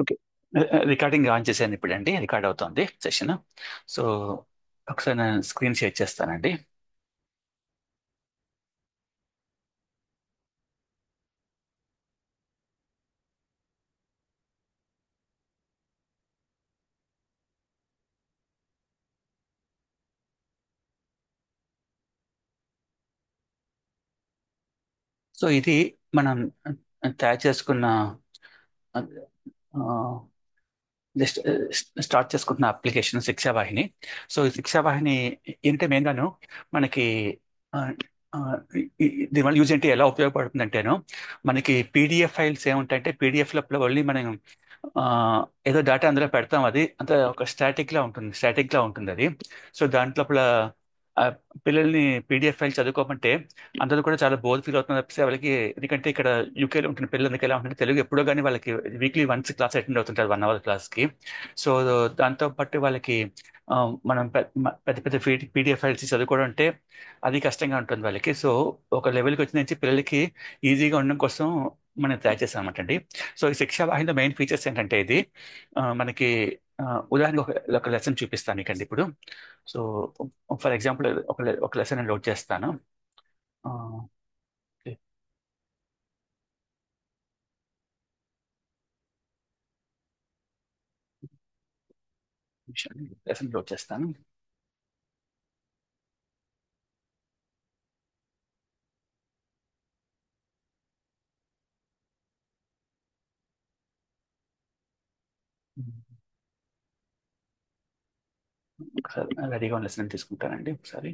Okay. Recording on చేశాను ఇప్పుడండి. Record అవుతోంది session. So ఒకసారి నేను స్క్రీన్ షేర్ చేస్తానండి. సో ఇది మనం తయారు చేసుకున్న జస్ట్ స్టార్ట్ చేసుకుంటున్న అప్లికేషన్ శిక్షావాహిని. సో ఈ శిక్షావాహిని ఏంటంటే మెయిన్గాను మనకి ఆ, ఆ, దీనివల్ల యూజ్ ఏంటి ఎలా ఉపయోగపడుతుంది అంటేను, మనకి పీడిఎఫ్ ఫైల్స్ ఏముంటాయంటే పీడిఎఫ్ లో ఓన్లీ మనం ఆ, ఏదో డేటా అందులో పెడతాం, అది అంత ఒక స్టాటిక్ లా ఉంటుంది అది. సో దాంట్లో ఆ, పిల్లల్ని పీడిఎఫ్ ఫైల్ చదువుకోమంటే అందరూ కూడా చాలా బోర్ ఫీల్ అవుతున్నారు తప్పిస్తే వాళ్ళకి. ఎందుకంటే ఇక్కడ యూకేలో ఉంటున్న పిల్లలకి ఎలా ఉంటుంది, తెలుగు ఎప్పుడో కానీ వాళ్ళకి వీక్లీ వన్స్ క్లాస్ అటెండ్ అవుతుంటారు 1 అవర్ క్లాస్కి. సో దాంతో పాటు వాళ్ళకి ఆ, మనం పెద్ద పెద్ద పీడిఎఫ్ ఫైల్స్ చదువుకోవడం అంటే అది కష్టంగా ఉంటుంది వాళ్ళకి. సో ఒక లెవెల్కి వచ్చిన నుంచి పిల్లలకి ఈజీగా ఉండడం కోసం మనం తయారు చేసాం అన్నమాట అండి. సో ఈ శిక్షా వాహినిలో మెయిన్ ఫీచర్స్ ఏంటంటే ఇది మనకి ఆ, ఉదాహరణకు ఒక లెసన్ చూపిస్తాను మీకండి ఇప్పుడు. సో ఫర్ ఎగ్జాంపుల్ ఒక లెసన్ నేను లోడ్ చేస్తాను. ఆ, ఓకే. లెసన్ లోడ్ చేస్తాను. ఒకసారి రెడీగా ఉన్న లెసన్ తీసుకుంటానండి ఒకసారి.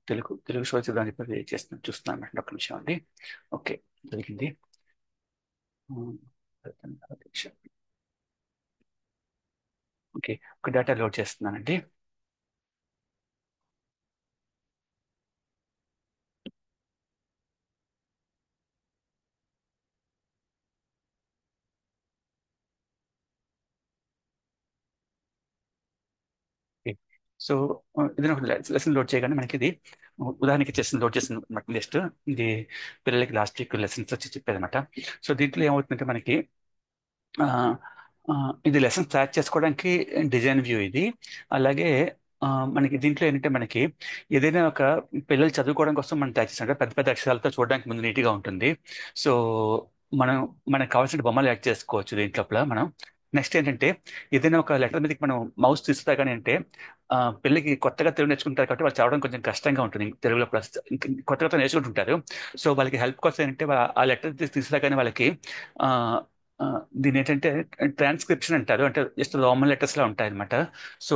తెలుగు తెలుగు షో చూడడానికి ప్రిపేర్ చేస్తున్నాను, చూస్తున్నాను మేడం, ఒక్క నిమిషం అండి. ఓకే, జరిగింది. ఓకే, ఒక డేటా లోడ్ చేస్తున్నానండి. ఓకే. సో ఏదైనా ఒక లెసన్ లోడ్ చేయగానే మనకి ఇది ఉదాహరణకి లోడ్ చేసిన లిస్ట్. ఇది పిల్లలకి లాస్ట్ వీక్ లెసన్స్ వచ్చి చెప్పేది అనమాట. సో దీంట్లో ఏమవుతుందంటే మనకి ఆ, ఆ, ఇది లెసన్ తయారు చేసుకోవడానికి డిజైన్ వ్యూ ఇది. అలాగే ఆ, మనకి దీంట్లో ఏంటంటే మనకి ఏదైనా ఒక పిల్లలు చదువుకోవడం కోసం మనం తయారు చేసినట్టు పెద్ద పెద్ద అక్షరాలతో చూడడానికి ముందు నీట్గా ఉంటుంది. సో మనం మనకు కావాల్సిన బొమ్మలు యాడ్ చేసుకోవచ్చు దీంట్లో మనం. నెక్స్ట్ ఏంటంటే ఏదైనా ఒక లెటర్ మీదకి మనం మౌస్ తీస్తా కానీ అంటే పిల్లలకి కొత్తగా తెలుగు నేర్చుకుంటారు కాబట్టి వాళ్ళు చదవడం కొంచెం కష్టంగా ఉంటుంది తెలుగులో. ప్లస్ కొత్త కొత్త నేర్చుకుంటుంటారు. సో వాళ్ళకి హెల్ప్ కోసం ఏంటంటే ఆ లెటర్ తీసుకురా కానీ వాళ్ళకి ఆ, ఆ, దీని ఏంటంటే ట్రాన్స్క్రిప్షన్ అంటారు, అంటే జస్ట్ రోమన్ లెటర్స్ లా ఉంటాయి అనమాట. సో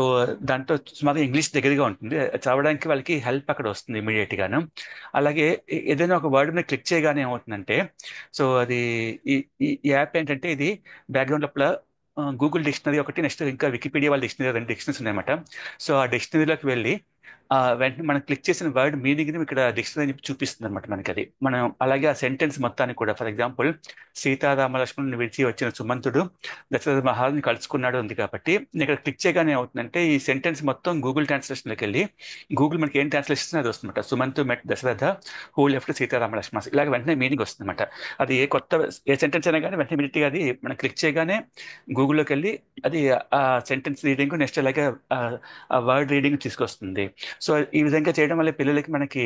దాంట్లో సుమారు ఇంగ్లీష్ దగ్గరగా ఉంటుంది, చదవడానికి వాళ్ళకి హెల్ప్ అక్కడ వస్తుంది ఇమీడియట్ గాను. అలాగే ఏదైనా ఒక వర్డ్ మీద క్లిక్ చేయగానే ఏమవుతుందంటే, సో అది ఈ ఈ యాప్ ఏంటంటే ఇది బ్యాక్గ్రౌండ్ లోపల గూగుల్ డిక్షనరీ ఒకటి, నెక్స్ట్ ఇంకా వికీపీడియా వాళ్ళ డిక్షనరీ, రెండు డిక్షనరీస్ ఉన్నాయన్నమాట. సో ఆ డిక్షనరీలోకి వెళ్ళి వెంటనే మనం క్లిక్ చేసిన వర్డ్ మీనింగ్ ని ఇక్కడ డిక్షనరీ చూపిస్తుంది అనమాట మనకి అది. మనం అలాగే ఆ సెంటెన్స్ మొత్తాన్ని కూడా, ఫర్ ఎగ్జాంపుల్ సీతారామ లక్ష్మణుని విడిచి వచ్చిన సుమంతుడు దశరథ మహారాజుని కలుసుకున్నాడు ఉంది కాబట్టి నేను ఇక్కడ క్లిక్ చేయగానే ఏమవుతుందంటే ఈ సెంటెన్స్ మొత్తం గూగుల్ ట్రాన్స్లేషన్లోకి వెళ్ళి గూగుల్ మనకి ఏం ట్రాన్స్లేషన్ అది వస్తుందన్నమాట. సుమంతు మెట్ దశరథ హూ లెఫ్ట్ సీతారామ లక్ష్మణ, ఇలాగ వెంటనే మీనింగ్ వస్తుందన్నమాట. అది ఏ సెంటెన్స్ అయినా కానీ వెంటనే ఇమీడియట్గా అది మనం క్లిక్ చేయగానే గూగుల్లోకి వెళ్ళి అది ఆ సెంటెన్స్ రీడింగ్, నెక్స్ట్ అలాగే ఆ వర్డ్ రీడింగ్ తీసుకొస్తుంది. సో ఈ విధంగా చేయడం వల్ల పిల్లలకి మనకి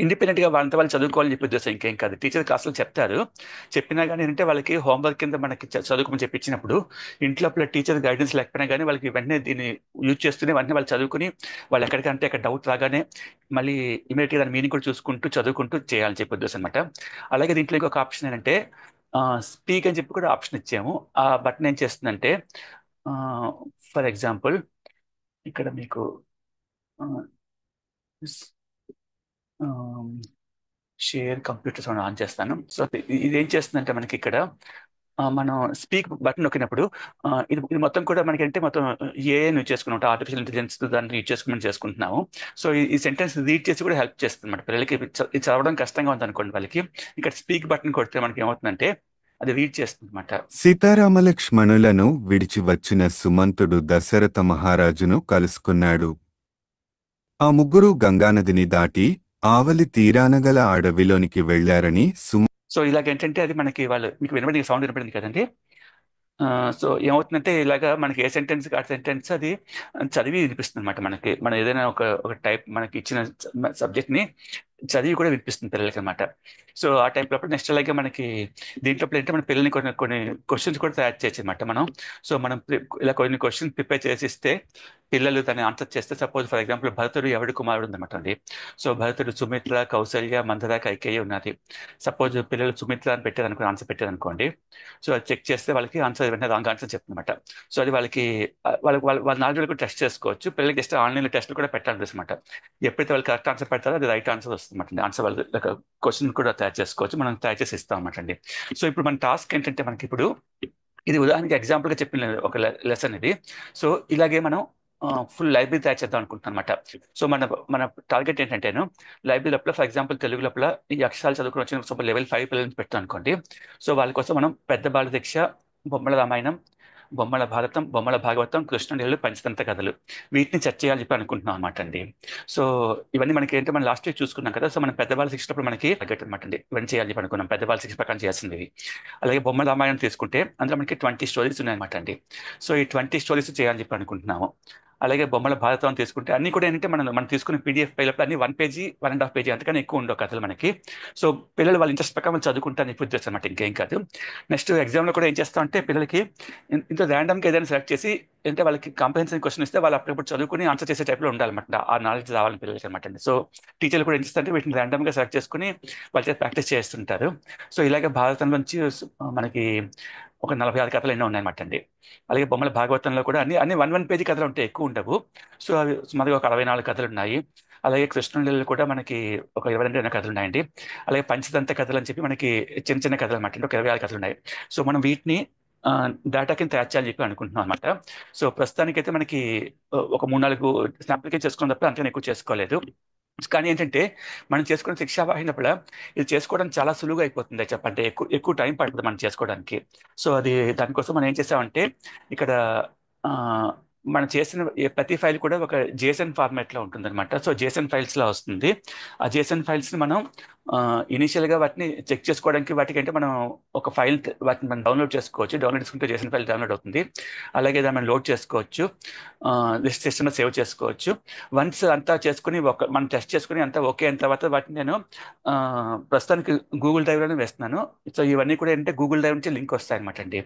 ఇండిపెండెంట్ గా వాళ్ళంతా వాళ్ళు చదువుకోవాలని చెప్పి ఉద్దేశం, ఇంకేం కాదు. టీచర్ క్లాసులు చెప్తారు, చెప్పినా కానీ ఏంటంటే వాళ్ళకి హోంవర్క్ కింద మనకి చదువుకోమని చెప్పించినప్పుడు ఇంట్లో టీచర్ గైడెన్స్ లేకపోయినా కానీ వాళ్ళకి వెంటనే దీన్ని యూజ్ చేస్తూనే వెంటనే వాళ్ళు చదువుకుని వాళ్ళు ఎక్కడికంటే అక్కడ డౌట్ రాగానే మళ్ళీ ఇమీడియట్ గా దాని మీనింగ్ కూడా చూసుకుంటూ చదువుకుంటూ చేయాలని చెప్పి ఉద్దేశం అనమాట. అలాగే దీంట్లో ఇంకొక ఆప్షన్ ఏంటంటే స్పీక్ అని చెప్పి కూడా ఆప్షన్ ఇచ్చాము. ఆ బటన్ ఏం చేస్తుందంటే ఫర్ ఎగ్జాంపుల్ ఇక్కడ మీకు షేర్ కంప్యూటర్ సౌండ్ ఆన్ చేస్తాను. సో ఇది ఏం చేస్తుందంటే మనకి ఇక్కడ మనం స్పీక్ బటన్ నొక్కినప్పుడు ఇది మొత్తం కూడా మనకి అంటే మొత్తం ఏఐ యూజ్ చేసుకున్నాం, ఆర్టిఫిషియల్ ఇంటెలిజెన్స్ దాన్ని యూజ్ చేసుకుని చేసుకుంటున్నాము. సో ఈ సెంటెన్స్ రీడ్ చేసి కూడా హెల్ప్ చేస్తుంది అన్నమాట పిల్లలకి. ఇది చదవడం కష్టంగా ఉంది అనుకోండి వాళ్ళకి, ఇక్కడ స్పీక్ బటన్ కొడితే మనకి ఏమవుతుందంటే అది రీడ్ చేస్తుంది అనమాట. సీతారామలక్ష్మణులను విడిచి వచ్చిన సుమంతుడు దశరథ మహారాజును కలుసుకున్నాడు. ఆ ముగ్గురు గంగానదిని దాటి ఆవలి తీరానగల అడవిలోనికి వెళ్లారని సో ఇలాగేంటంటే అది మనకి వాళ్ళు మీకు వినబడి సౌండ్ వినపడింది కదండి. సో ఏమవుతుందంటే ఇలాగా మనకి ఏ సెంటెన్స్ ఆ సెంటెన్స్ అది చదివి వినిపిస్తుంది అనమాట మనకి. మనం ఏదైనా ఒక టైప్ మనకి ఇచ్చిన సబ్జెక్ట్ని చదివి కూడా వినిపిస్తుంది పిల్లలకి అనమాట. సో ఆ టైప్ లోపల నెక్స్ట్ అలాగే మనకి దీంట్లో ఏంటంటే మన పిల్లల్ని కొన్ని కొన్ని క్వశ్చన్స్ కూడా తయారు చేయొచ్చు అనమాట మనం. సో మనం ఇలా కొన్ని క్వశ్చన్స్ ప్రిపేర్ చేసి ఇస్తే పిల్లలు దాన్ని ఆన్సర్ చేస్తే, సపోజ్ ఫర్ ఎగ్జాంపుల్ భరతుడు ఎవడి కుమారుడు ఉందన్నమాట అండి. సో భరతుడు సుమిత్ర, కౌసల్య, మందర, కైకేయి ఉన్నది. సపోజ్ పిల్లలు సుమిత్ర అని పెట్టారు అనుకో, ఆన్సర్ పెట్టారు అనుకోండి. సో అది చెక్ చేస్తే వాళ్ళకి ఆన్సర్ వెంటనే రాంగ్ ఆన్సర్ చెప్తుందన్నమాట. సో అది వాళ్ళకి వాళ్ళ నాలుగు కూడా టెస్ట్ చేసుకోవచ్చు. పిల్లలకి జస్ట్ ఆన్లైన్లో టెస్ట్ కూడా పెట్టాలి అనమాట. ఎప్పుడైతే వాళ్ళు కరెక్ట్ ఆన్సర్ పెడతారో అది రైట్ ఆన్సర్ వస్తుంది ఆన్సర్ వాళ్ళు క్వశ్చన్ కూడా తయారు చేసుకోవచ్చు, మనం తయారు చేసి ఇస్తాం అనమాట అండి. సో ఇప్పుడు మన టాస్క్ ఏంటంటే మనకి ఇప్పుడు ఇది ఉదాహరణకి ఎగ్జాంపుల్ గా చెప్పిన ఒక లెసన్ ఇది. సో ఇలాగే మనం ఫుల్ లైబ్రరీ తయారు చేద్దాం అనుకుంటున్నాం అనమాట. సో మన మన టార్గెట్ ఏంటంటేను లైబ్రరీ లోపల ఫర్ ఎగ్జాంపుల్ తెలుగు లోపల ఈ అక్షరాలు చదువుకుని వచ్చిన సపోజ్ లెవెల్ 5 పిల్లల్ని పెట్టాం అనుకోండి. సో వాళ్ళ కోసం మనం పెద్ద బాల దీక్ష, బొమ్మల రామాయణం, బొమ్మల భారతం, బొమ్మల భాగవతం, కృష్ణుడు, పంచతంత్ర కథలు, వీటిని చర్చ చేయాలని చెప్పి అనుకుంటున్నాం అనమాట అండి. సో ఇవన్నీ మనకి ఏంటంటే మనం లాస్ట్ వీక్ చూసుకున్నాం కదా. సో మనం పెద్దవాళ్ళ శిక్షణప్పుడు మనకి తగ్గట్టు అనమాట అండి ఇవన్నీ చేయాలని చెప్పి అనుకున్నాం, పెద్దవాళ్ళ శిక్షణ ప్రకారం చేయాల్సింది. అలాగే బొమ్మల రామాయణం తీసుకుంటే అందులో మనకి 20 స్టోరీస్ ఉన్నాయన్నమాట అండి. సో ఈ 20 స్టోరీస్ చేయాలని చెప్పి అనుకుంటున్నాము. అలాగే బొమ్మల భారతం తీసుకుంటే అన్ని కూడా ఏంటంటే మనం తీసుకున్న పీడిఎఫ్ ఫైల్ అన్ని 1 పేజీ 1.5 పేజీ అంతకన్నా ఎక్కువ ఉండవు కథలు మనకి. సో పిల్లలు వాళ్ళ ఇంట్రెస్ట్ ప్రకారం చదువుకుంటారని ఇప్పుడు ఉద్దేశం అనమాట, ఇంకేం కాదు. నెక్స్ట్ ఎగ్జామ్లో కూడా ఏం చేస్తాం అంటే పిల్లలకి ఇంత ర్యాండమ్గా ఏదైనా సెలెక్ట్ చేసి అంటే వాళ్ళకి కాంప్రహెన్సివ్ క్వశ్చన్ ఇస్తే వాళ్ళు అప్పుడప్పుడు చదువుకుని ఆన్సర్ చేసే టైప్లో ఉండాలన్నమాట, ఆ నాలెడ్జ్ రావాలని పిల్లలకి అనమాట అండి. సో టీచర్లు కూడా ఏం చేస్తారంటే వీటిని ర్యాండమ్గా సెలెక్ట్ చేసుకుని వాళ్ళ చేత ప్రాక్టీస్ చేస్తుంటారు. సో ఇలాగే భారతంలోంచి మనకి ఒక 46 కథలు ఎన్నో ఉన్నాయన్నమాట అండి. అలాగే బొమ్మల భాగవతంలో కూడా అన్ని అన్ని 1 పేజీ కథలు ఉంటాయి, ఎక్కువ ఉండవు. సో అవి సుమారుగా ఒక 64 కథలు ఉన్నాయి. అలాగే కృష్ణుడు కూడా మనకి ఒక 22 కథలు ఉన్నాయండి. అలాగే పంచతంత్ర కథలు అని చెప్పి మనకి చిన్న చిన్న కథలు అనమాట, ఒక 26 కథలు ఉన్నాయి. సో మనం వీటిని డేటా కింద తయారు చేయాలని చెప్పి అనుకుంటున్నాం అనమాట. సో ప్రస్తుతానికైతే మనకి ఒక 3-4 శాంపుల్ కింద చేసుకున్న తప్ప అంతకన్నా ఎక్కువ చేసుకోలేదు. కానీ ఏంటంటే మనం చేసుకున్న శిక్షా వాహినప్పుడు ఇది చేసుకోవడం చాలా సులువుగా అయిపోతుంది చెప్పంటే, ఎక్కువ ఎక్కువ టైం పడుతుంది మనం చేసుకోవడానికి. సో అది దానికోసం మనం ఏం చేసామంటే ఇక్కడ ఆ, మనం చేసిన ప్రతి ఫైల్ కూడా ఒక జేసన్ ఫార్మాట్ లో ఉంటుంది అనమాట. సో జేసన్ ఫైల్స్ లా వస్తుంది. ఆ జేసన్ ఫైల్స్ ని మనం ఇనిషియల్ గా వాటిని చెక్ చేసుకోవడానికి వాటికి అంటే మనం ఒక ఫైల్ వాటిని మనం డౌన్లోడ్ చేసుకోవచ్చు. డౌన్లోడ్ చేసుకుంటే జేసన్ ఫైల్ డౌన్లోడ్ అవుతుంది. అలాగే దాన్ని మనం లోడ్ చేసుకోవచ్చు, లిస్ట్ సిస్టమ్లో సేవ్ చేసుకోవచ్చు. వన్స్ అంతా చేసుకుని మనం టెస్ట్ చేసుకుని అంతా ఓకే అయిన తర్వాత వాటిని నేను ఆ, ప్రస్తుతానికి గూగుల్ డ్రైవ్లోనే వేస్తున్నాను. సో ఇవన్నీ కూడా ఏంటంటే గూగుల్ డ్రైవ్ నుంచి లింక్ వస్తాయి అనమాట అండి.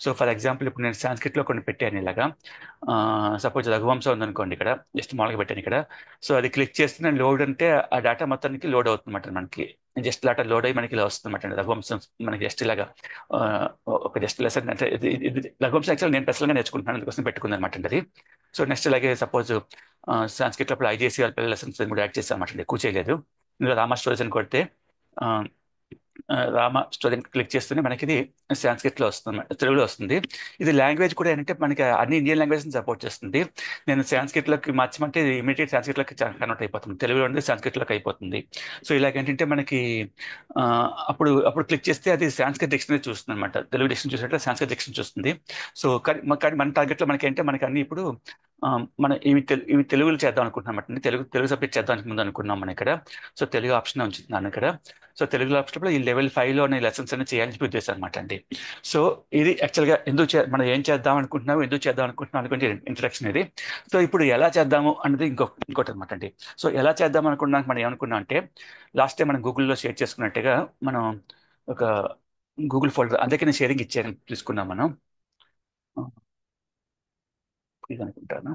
సో ఫర్ ఎగ్జాంపుల్ ఇప్పుడు నేను సాంస్క్రిట్లో కొన్ని పెట్టాను ఇలాగా. సపోజ్ రఘువంశం ఉందనుకోండి, ఇక్కడ జస్ట్ మామూలుగా పెట్టాను ఇక్కడ. సో అది క్లిక్ చేస్తే నేను లోడ్ అంటే ఆ డేటా మొత్తానికి లోడ్ అవుతుందన్నమాట మనకి. జస్ట్ డేటా లోడ్ అయ్యి మనకి ఇలా వస్తుందన్నమాట అండి రఘువంశం మనకి జస్ట్ ఇలాగా. ఆ, ఒక జస్ట్ లెసన్ అంటే ఇది రఘువంశం యాక్చువల్ నేను పర్సనల్గా నేర్చుకుంటున్నాను, అందుకోసం పెట్టుకుంది అనమాట అండి అది. సో నెక్స్ట్ అలాగే సపోజ్ సాంస్క్రిట్ అప్పుడు ఐజేసీ వాళ్ళ లెసన్స్ కూడా యాడ్ చేస్తాం అనమాట, ఎక్కువ చేయలేదు. ఇందులో రామా స్టోరీస్ అని కొడితే రామ స్టోరీ క్లిక్ చేస్తూనే మనకి ఇది సాంస్క్రిట్ లో వస్తుంది, తెలుగులో వస్తుంది. ఇది లాంగ్వేజ్ కూడా ఏంటంటే మనకి అన్ని ఇండియన్ లాంగ్వేజ్ సపోర్ట్ చేస్తుంది. నేను సాంస్క్రిట్ లోకి మార్చమంటే ఇమీడియట్ సాంస్క్రిట్ లోకి కన్వర్ట్ అయిపోతుంది, తెలుగులో ఉండి సాంస్క్రిట్ లోకి అయిపోతుంది. సో ఇలాగ ఏంటంటే మనకి ఆ, అప్పుడు అప్పుడు క్లిక్ చేస్తే అది సాంస్క్రిట్ డిక్షనరీ చూస్తుంది అనమాట, తెలుగు డిక్షనరీ చూసినట్టు సాంస్క్రిట్ డిక్షనరీ చూస్తుంది. సో కానీ మన టార్గెట్ లో మనకి ఏంటంటే మనకి అన్ని ఇప్పుడు మనం ఇవి తెలుగులో చేద్దాం అనుకుంటున్నాం అంటే తెలుగు తెలుగు సబ్జెక్ట్ చేద్దాం ముందు అనుకున్నాం మనం ఇక్కడ. సో తెలుగు ఆప్షన్ ఉంచుతున్నాను ఇక్కడ. సో తెలుగు ఆప్షన్లో ఈ లెవెల్ 5లోని లెసన్స్ అన్ని చేయాలని చెప్పి ఉద్దేశం అనమాట అండి. సో ఇది యాక్చువల్గా మనం ఏం చేద్దాం అనుకుంటున్నాము, ఎందుకు చేద్దాం అనుకుంటున్నాం అనుకుంటే ఇంట్రడక్షన్ ఇది. సో ఇప్పుడు ఎలా చేద్దాము అన్నది ఇంకోటి అనమాట అండి. సో ఎలా చేద్దాం అనుకున్నాక మనం ఏమనుకున్నాం అంటే లాస్ట్ టైం మనం గూగుల్లో షేర్ చేసుకున్నట్టుగా మనం ఒక గూగుల్ ఫోల్డర్, అందుకే నేను షేరింగ్ ఇచ్చాను తీసుకున్నాం మనం. ఇది అనుకుంటాను.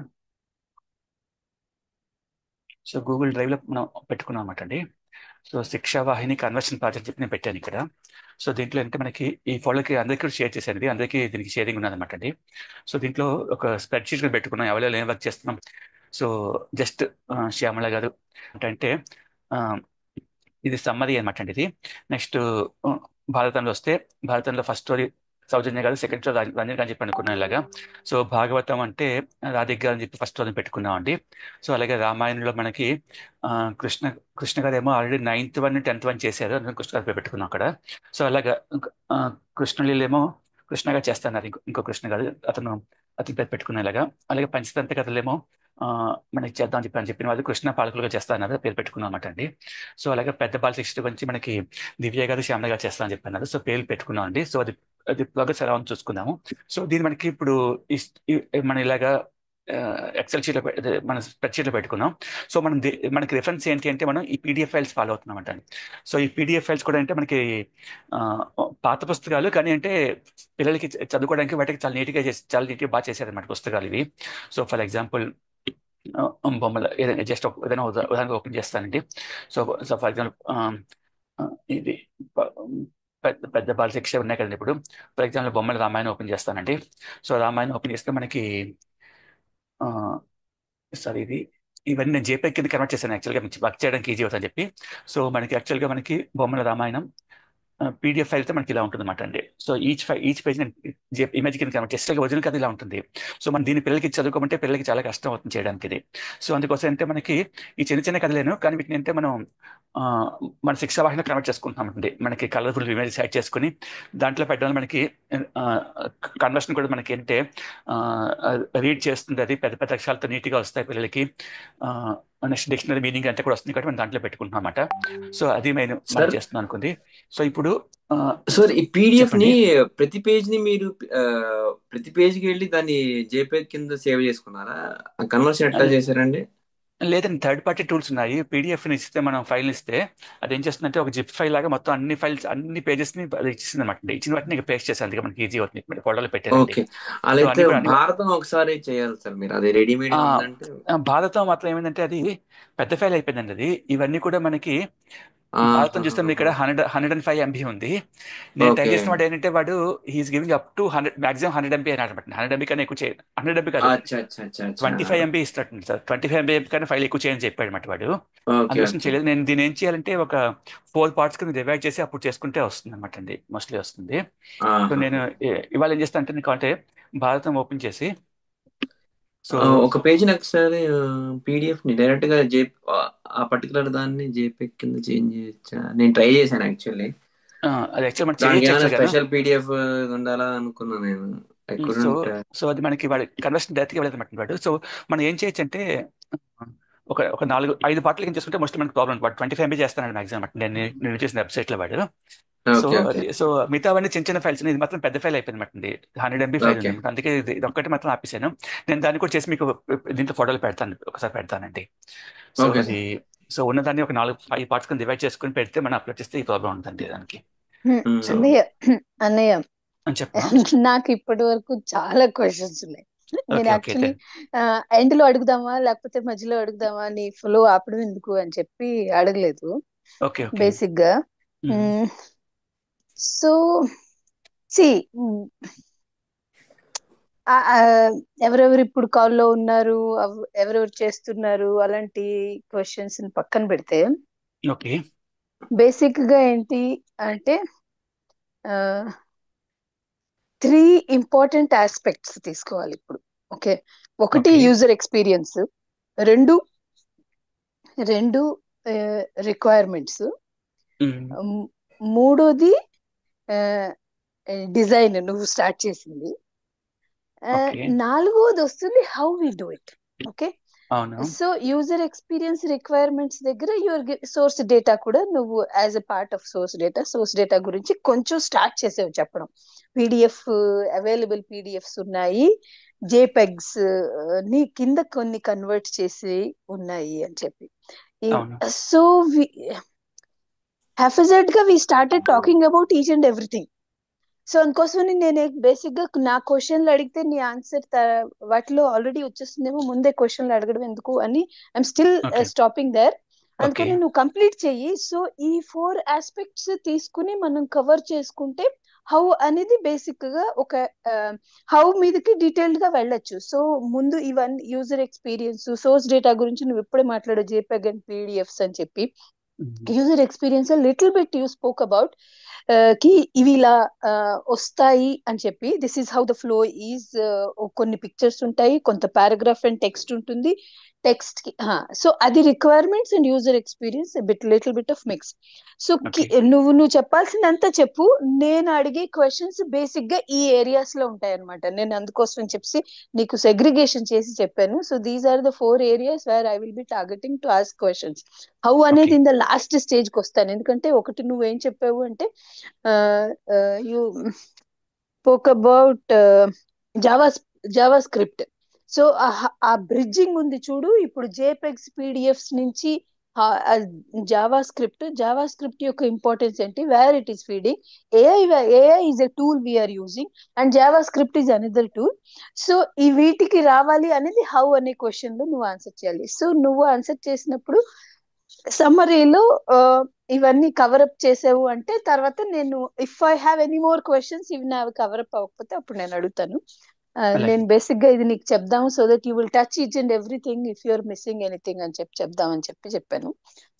సో గూగుల్ డ్రైవ్లో మనం పెట్టుకున్నాం అనమాట అండి. సో శిక్షా వాహిని కన్వర్షన్ ప్రాజెక్ట్ చెప్పి నేను పెట్టాను ఇక్కడ. సో దీంట్లో అంటే మనకి ఈ ఫోల్డర్కి అందరికీ కూడా షేర్ చేశాను, ఇది అందరికీ దీనికి షేరింగ్ ఉన్నదన్నమాట అండి. సో దీంట్లో ఒక స్ప్రెడ్ షీట్ పెట్టుకున్నాం ఎవరైనా ఏం వర్క్ చేస్తున్నాం. సో జస్ట్ శ్యామల గారు అంటే ఇది సమ్మరీ అనమాట అండి ఇది. నెక్స్ట్ భారతంలో వస్తే, భారతంలో ఫస్ట్ స్టోరీ సౌజన్య గారు, సెకండ్ స్టోరీ రంజన్ గారు చెప్పి అనుకున్నాం ఇలాగా. సో భాగవతం అంటే రాధిక్ గారు అని చెప్పి ఫస్ట్ స్టోరీ పెట్టుకున్నాం అండి. సో అలాగే రామాయణంలో మనకి ఆ, కృష్ణ కృష్ణ గారు ఏమో ఆల్రెడీ 9th 1 10th 1 చేశారు, అందుకని కృష్ణ గారు పేరు పెట్టుకున్నాం అక్కడ. సో అలాగా ఆ, కృష్ణలీలేమో కృష్ణ గారు చేస్తున్నారు, ఇంకో కృష్ణ గారు, అతను అతని పేరు పెట్టుకున్న ఇలాగా. అలాగే పంచతంత్ర కథలేమో ఆ, మనకి చేద్దాం అని చెప్పిన వాళ్ళు కృష్ణ పాలకులుగా చేస్తున్నారు, పేరు పెట్టుకున్నాం అనమాట అండి. సో అలాగే పెద్ద బాల శిక్ష గురించి మనకి దివ్య గారు, శ్యామల గారు చేస్తామని చెప్పన్నారు. సో పేర్లు పెట్టుకున్నాం అండి. సో అది అది ప్రోగ్రెస్ ఎలా ఉందో చూసుకుందాము. సో దీన్ని మనకి ఇప్పుడు మనం ఇలాగా ఎక్సెల్ షీట్లో మన స్ప్రెడ్ షీట్లో పెట్టుకున్నాం. సో మనకి రిఫరెన్స్ ఏంటి అంటే మనం ఈ పీడిఎఫ్ ఫైల్స్ ఫాలో అవుతున్నాం అంట. సో ఈ పీడిఎఫ్ ఫైల్స్ కూడా అంటే మనకి ఆ, పాత పుస్తకాలు కానీ అంటే పిల్లలకి చదువుకోవడానికి వాటికి చాలా నీట్గా చేసి, చాలా నీట్గా బాగా చేశారన్నమాట పుస్తకాలు ఇవి. సో ఫర్ ఎగ్జాంపుల్ బొమ్మలు ఏదైనా జస్ట్ ఏదైనా ఉదాహరణగా ఓపెన్ చేస్తానండి. సో సో ఫర్ ఎగ్జాంపుల్ ఇది ప- పెద్ద పెద్ద బాల శిక్ష ఉన్నాయి కదండి ఇప్పుడు. ఫర్ ఎగ్జాంపుల్ బొమ్మల రామాయణం ఓపెన్ చేస్తానండి. సో రామాయణం ఓపెన్ చేస్తే మనకి సారీ ఇది ఇవన్నీ నేను జేపీఈ కింద కన్వర్ట్ చేశాను యాక్చువల్గా, వర్క్ చేయడానికి ఈజీ అవుతుందని చెప్పి. సో మనకి యాక్చువల్గా మనకి బొమ్మల రామాయణం పీడిఎఫ్ ఫైల్ అయితే మనకి ఇలా ఉంటుంది అనమాట అండి. సో ఈచ్ పేజ్ నేను ఇమేజ్ కింద కన్వర్ట్ చేస్తే ఒరిజినల్ కథ ఇలా ఉంటుంది. సో మన దీని పిల్లలకి చదువుకోమంటే పిల్లలకి చాలా కష్టం అవుతుంది చేయడానికి ఇది. సో అందుకోసం అంటే మనకి ఈ చిన్న చిన్న కథలేను కానీ వీటిని అంటే మనం ఆ, మన శిక్షా వాహిని కన్వర్ట్ చేసుకుంటాం అండి. మనకి కలర్ఫుల్ ఇమేజ్ యాడ్ చేసుకుని దాంట్లో పెట్టడం మనకి కన్వర్షన్ కూడా మనకి అంటే రీడ్ చేస్తుంది, అది పెద్ద పెద్ద అక్షరాలతో నీట్గా వస్తాయి పిల్లలకి. నెక్స్ట్ డిక్షనరీ మీనింగ్ అంటే కూడా వస్తుంది కాబట్టి మనం దాంట్లో పెట్టుకుంటున్నాం అన్నమాట. సో అది నేను మనం సార్ చేస్తున్నాం అనుకుంది. సో ఇప్పుడు ఆ, సార్ ఈ పీడిఎఫ్ ని చెప్పండి. ప్రతి పేజ్ ని మీరు ఆ, ప్రతి పేజ్ కి వెళ్ళి దాన్ని జేపీఈ కింద సేవ్ చేసుకున్నారా? కన్వర్షన్ ఎట్లా చేశారండి? లేదండి, థర్డ్ పార్టీ టూల్స్ ఉన్నాయి. పీడిఎఫ్ ని ఇస్తే, మనం ఫైల్ ఇస్తే అది ఏం చేస్తుందంటే ఒక జిప్ ఫైల్ లాగా మొత్తం అన్ని ఫైల్స్, అన్ని పేజెస్ ని అది ఇచ్చింది అనమాట. ఇచ్చిన వాటిని పేస్ట్ చేశాను, అందుకే మనకి ఈజీ అవుతుంది, ఫోటోలో పెట్టానండి. ఓకే, సో అలా అయితే అన్ని కూడా అన్ని భారతం ఒకసారి చేయాలి సార్ మీరు, అది రెడీమేడ్ ఆ, గా ఉందంటే. భారతం మాత్రం ఏమైందంటే అది పెద్ద ఫైల్ అయిపోయిందండి అది. ఇవన్నీ కూడా మనకి భారతం చూస్తే ఇక్కడ 105 MB ఉంది. నేను ట్రై ఓకే, చేసిన వాడు ఏంటంటే వాడు he is giving up to 100, maximum 100 MB అని అనమాట. 100 MB కన్నా ఎక్కువ చేయ, 100 MB కాదు, అచ్చా అచ్చా అచ్చా అచ్చా, 25 MB ఇస్తాడు సార్. 25 MB కన్నా ఫైల్ ఎక్కువ చేయని చెప్పాడు అనమాట వాడు. ఓకే అందుకోసం ఓకే చేయలేదు. నేను దీన్ని ఏం చేయాలంటే ఒక 4 పార్ట్స్ కింద డివైడ్ చేసి అప్పుడు చేసుకుంటే వస్తుంది అనమాట అండి, మోస్ట్లీ వస్తుంది. సో నేను ఇవాళ ఏం చేస్తాను అంటే నీకు అంటే భారతం ఓపెన్ చేసి, సో ఒక పేజీ నాకు సార్ పీడిఎఫ్ ని డైరెక్ట్ గా ఆ పర్టికులర్ దాన్ని జేపీఈ కింద చేంజ్ చేయొచ్చా? నేను ట్రై చేశాను యాక్చువల్లీ. అది యాక్చువల్ మనం దానికి చేయొచ్చు ఏమైనా యాక్చువల్గా. స్పెషల్ పీడిఎఫ్ ఉండాలా అనుకున్నా నేను. I so couldn't. సో అది మనకి వాడు కన్వర్షన్ డైరెక్ట్గా వెళ్ళదు అనమాట వాడు. సో మనం ఏం చేయొచ్చు అంటే ఒక 4-5 పార్ట్లు ఏం చేసుకుంటే మోస్ట్ మనకి ప్రాబ్లం. వాడు 25 MB చేస్తాను మాక్సిమం అనమాట, నేను చేసిన వెబ్సైట్ లో వాడు. సో ఓకే ఓకే సో మిగతావన్నీ చిన్న చిన్న ఫైల్స్, ఇది మాత్రం పెద్ద ఫైల్ అయిపోయింది అనమాట అండి. 100 MB ఫైల్ ఓకే ఉంది, అందుకే ఇది ఒక్కటి మాత్రం ఆపేసాను. నేను దాన్ని కూడా చేసి మీకు దీంట్లో ఫోటోలు పెడతాను, ఒకసారి పెడతానండి. సో ఓకే అది, సార్. సో ఉన్నదాన్ని ఒక 4-5 పార్ట్స్ కింద డివైడ్ చేసుకుని పెడితే మనం అప్లోడ్ చేస్తే ఈ ప్రాబ్లం ఉందండి దానికి. సో అన్నయ్య అన్నయ్య అని చెప్పమా. నాకు ఇప్పటి వరకు చాలా క్వశ్చన్స్ ఉన్నాయి. నేను ఓకే ఓకే యాక్చువల్లీ ఎండ్ లో అడుగుదామా లేకపోతే మధ్యలో అడుగుదామా అని ఫ్లో ఆపడం ఎందుకు అని చెప్పి అడగలేదు ఓకే ఓకే. బేసిక్ గా. సో సి ఎవరెవరు ఇప్పుడు కాల్లో ఉన్నారు, ఎవరెవరు చేస్తున్నారు, అలాంటి క్వశ్చన్స్ పక్కన పెడితే ఓకే బేసిక్ గా ఏంటి అంటే 3 ఇంపార్టెంట్ ఆస్పెక్ట్స్ తీసుకోవాలి ఇప్పుడు. ఓకే, ఒకటి ఓకే. యూజర్ ఎక్స్పీరియన్స్, రెండు రిక్వైర్మెంట్స్, మూడోది డిజైన్ నువ్వు స్టార్ట్ చేసింది, ఓకే. నాలుగోది వస్తుంది how we do it. Okay, అవును. సో యూజర్ ఎక్స్పీరియన్స్ రిక్వైర్మెంట్స్ దగ్గర యువర్ సోర్స్ డేటా కూడా నువ్వు as a part of source data గురించి కొంచెం స్టార్ట్ చేసేవి చెప్పడం. పీడిఎఫ్ అవైలబుల్ పీడిఎఫ్స్ ఉన్నాయి, జేపెగ్స్ ని కింద కొన్ని కన్వర్ట్ చేసి ఉన్నాయి అని చెప్పి. అవును. సో హ్యాఫిజెడ్ గా we started talking about each and everything. So అందుకోసమని నేను బేసిక్ గా నా క్వశ్చన్లు అడిగితే నీ ఆన్సర్ వాటిలో ఆల్రెడీ వచ్చేస్తుందేమో, ముందే క్వశ్చన్లు అడగడం ఎందుకు అని I'm still okay stopping there. Okay అందుకని నువ్వు కంప్లీట్ చెయ్యి. సో ఈ 4 ఆస్పెక్ట్స్ తీసుకుని మనం కవర్ చేసుకుంటే హౌ అనేది బేసిక్ గా ఒక హౌ మీదకి డీటెయిల్డ్ గా వెళ్ళొచ్చు. సో ముందు ఇవన్నీ యూజర్ ఎక్స్పీరియన్స్, సోర్స్ డేటా గురించి నువ్వు ఇప్పుడే మాట్లాడు, జేపెగ్ అండ్ పీడిఎఫ్స్ అని చెప్పి. User experience little bit you spoke about కి ఇవి ఇలా వస్తాయి అని చెప్పి, this is how the flow is. కొన్ని పిక్చర్స్ ఉంటాయి, కొంత పారాగ్రాఫ్ అండ్ టెక్స్ట్ ఉంటుంది. టెక్స్ట్ కి సో అది requirements and user experience little bit of mix. So okay నువ్వు చెప్పాల్సిందంతా చెప్పు, నేను అడిగే క్వశ్చన్స్ బేసిక్ గా ఈ ఏరియాస్ లో ఉంటాయి అనమాట. నేను అందుకోసం చెప్పి నీకు సెగ్రిగేషన్ చేసి చెప్పాను. So these are the 4 areas where I will be targeting to ask questions. How okay అనేది ఇన్ ద లాస్ట్ స్టేజ్ కి వస్తాను, ఎందుకంటే ఒకటి నువ్వేం చెప్పావు అంటే you spoke about JavaScript. So ఆ బ్రిడ్జింగ్ ఉంది చూడు, ఇప్పుడు జేపెగ్స్ పీడిఎఫ్స్ నుంచి జావా స్క్రిప్ట్ యొక్క ఇంపార్టెన్స్ ఏంటి, where it is feeding. AI is a tool we're using and JavaScript is another tool. So ఈ వీటికి రావాలి అనేది హౌ అనే క్వశ్చన్ లో నువ్వు ఆన్సర్ చేయాలి. సో నువ్వు ఆన్సర్ చేసినప్పుడు సమ్మరీలో ఇవన్నీ కవరప్ చేసావు అంటే, తర్వాత నేను if I have any more questions ఇవి నావి కవరప్ అవ్వకపోతే అప్పుడు నేను అడుగుతాను. అలాగే నేను బేసిక్ గా ఇది నీకు చెప్దాము so that you will touch each and everything if you're missing anything అని చెప్దామని చెప్పాను.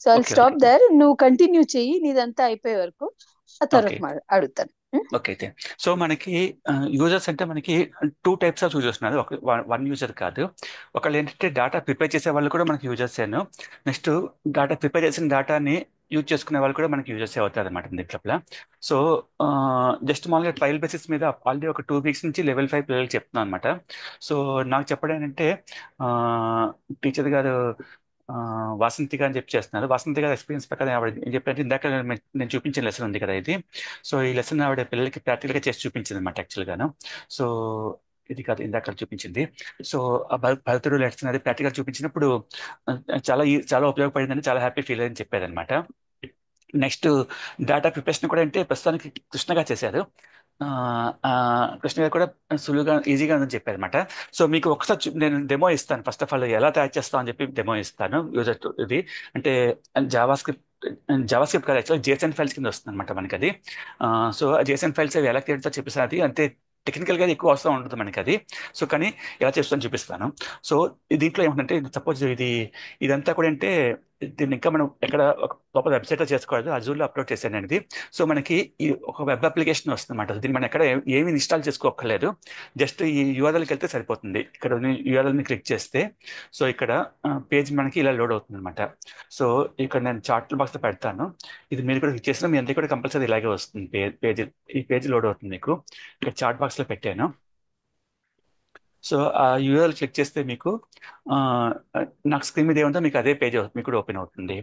So I okay stop there, నువ్వు కంటిన్యూ చెయ్యి నీదంతా అయిపోయే వరకు, ఆ ఓకే తర్వాత అడుగుతాను. ఓకే అయితే సో మనకి యూజర్స్ అంటే మనకి 2 టైప్స్ ఆఫ్ యూజర్స్ ఉన్నారు. వన్ యూజర్ కాదు. ఒకళ్ళు ఏంటంటే డేటా ప్రిపేర్ చేసే వాళ్ళు కూడా మనకి యూజర్స్ ఏను. నెక్స్ట్ డేటా ప్రిపేర్ చేసిన డేటాని యూజ్ చేసుకునే వాళ్ళు కూడా మనకి యూజర్స్ అవుతారు అనమాట దీంట్లో. సో జస్ట్ మామూలుగా ట్రయల్ బేసిస్ మీద ఆల్రెడీ ఒక 2 వీక్స్ నుంచి లెవెల్ 5 పిల్లలకి చెప్తున్నాను అనమాట. సో నాకు చెప్పడం ఏంటంటే టీచర్ గారు వాసంతి గారు అని చెప్పి చేస్తున్నారు. వాసంతి గారి ఎక్స్పీరియన్స్ ప్రకారం ఆవిడ ఏం చెప్పారంటే, ఇందాక నేను చూపించిన లెసన్ ఉంది కదా ఇది. సో ఈ లెసన్ ఆవిడ పిల్లలకి ప్రాక్టికల్గా చేసి చూపించింది అనమాట యాక్చువల్గాను. సో ఇది కాదు ఇందాక చూపించింది. సో ఆ భరతుడు లెసన్ అది ప్రాక్టికల్ చూపించినప్పుడు చాలా ఉపయోగపడిందని, చాలా హ్యాపీ ఫీల్ అని చెప్పారనమాట. నెక్స్ట్ డేటా ప్రిపరేషన్ కూడా అంటే ప్రస్తుతానికి కృష్ణగా చేశారు. కృష్ణ గారు కూడా సులువుగా ఈజీగా ఉందని చెప్పారు అనమాట. సో మీకు ఒకసారి నేను డెమో ఇస్తాను. ఫస్ట్ ఆఫ్ ఆల్ ఎలా తయారు చేస్తాం అని చెప్పి డెమో ఇస్తాను. యూజర్ ఇది అంటే జావా స్క్రిప్ట్ కాదు, యాక్చువల్ జేసన్ ఫైల్స్ కింద వస్తుంది అనమాట మనకి అది. సో ఆ జేసన్ ఫైల్స్ అవి ఎలా క్రియేట్ చెప్పిస్తాను. అది అంతే టెక్నికల్గా ఎక్కువ అవసరం ఉంటుంది మనకి అది. సో కానీ ఎలా చేస్తాను చూపిస్తాను. సో దీంట్లో ఏమంటే సపోజ్ ఇదంతా కూడా అంటే దీన్ని ఇంకా మనం ఎక్కడ ఒక లోపల వెబ్సైట్లో చేసుకోవాలి, అజూర్లో అప్లోడ్ చేశాను అనేది. సో మనకి ఈ ఒక వెబ్ అప్లికేషన్ వస్తుంది అనమాట. దీన్ని మనం ఎక్కడ ఏమి ఇన్స్టాల్ చేసుకోక్కర్లేదు. జస్ట్ ఈ యూఆర్ఎల్కి వెళ్తే సరిపోతుంది. ఇక్కడ యూఆర్ఎల్ని క్లిక్ చేస్తే సో ఇక్కడ పేజ్ మనకి ఇలా లోడ్ అవుతుంది అనమాట. సో ఇక్కడ నేను చార్ట్ బాక్స్లో పెడతాను. ఇది మీరు కూడా క్లిక్ చేసినా మీ అందరికీ కూడా కంపల్సరీ ఇలాగే వస్తుంది. ఈ పేజ్ లోడ్ అవుతుంది మీకు. ఇక్కడ చార్ట్ బాక్స్లో పెట్టాను. సో ఆ యూఆర్ఎల్ క్లిక్ చేస్తే మీకు నాకు స్క్రీన్ మీద ఏముందో మీకు అదే పేజ్ మీకు కూడా ఓపెన్ అవుతుంది.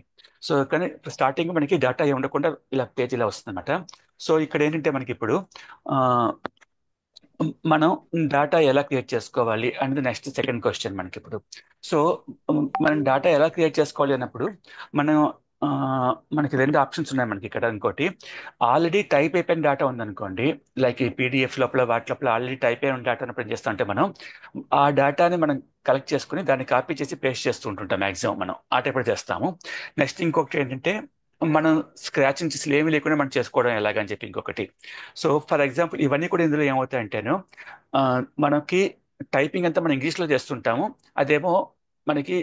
సో కానీ స్టార్టింగ్ మనకి డేటా ఏమి ఉండకుండా ఇలా పేజ్ ఇలా వస్తుంది అనమాట. సో ఇక్కడ ఏంటంటే మనకి ఇప్పుడు మనం డేటా ఎలా క్రియేట్ చేసుకోవాలి అనేది నెక్స్ట్ సెకండ్ క్వశ్చన్ మనకి ఇప్పుడు. సో మనం డేటా ఎలా క్రియేట్ చేసుకోవాలి అన్నప్పుడు మనం మనకి 2 ఆప్షన్స్ ఉన్నాయి మనకి ఇక్కడ. ఇంకోటి ఆల్రెడీ టైప్ అయిపోయిన డేటా ఉందనుకోండి, లైక్ ఈ పీడిఎఫ్ లోపల వాటి లోపల ఆల్రెడీ టైప్ అయిన డేటా అన్నప్పుడు ఏం చేస్తాం అంటే మనం ఆ డేటాని మనం కలెక్ట్ చేసుకుని దాన్ని కాపీ చేసి పేస్ట్ చేస్తూ ఉంటుంటాం మ్యాక్సిమం మనం ఆ టైప్ చేస్తాము. నెక్స్ట్ ఇంకొకటి ఏంటంటే మనం స్క్రాచ్ నుంచి అసలు ఏమీ లేకుండా మనం చేసుకోవడం ఎలాగని చెప్పి ఇంకొకటి. సో ఫర్ ఎగ్జాంపుల్ ఇవన్నీ కూడా ఇందులో ఏమవుతాయంటేను మనకి టైపింగ్ అంతా మనం ఇంగ్లీష్లో చేస్తుంటాము. అదేమో మనకి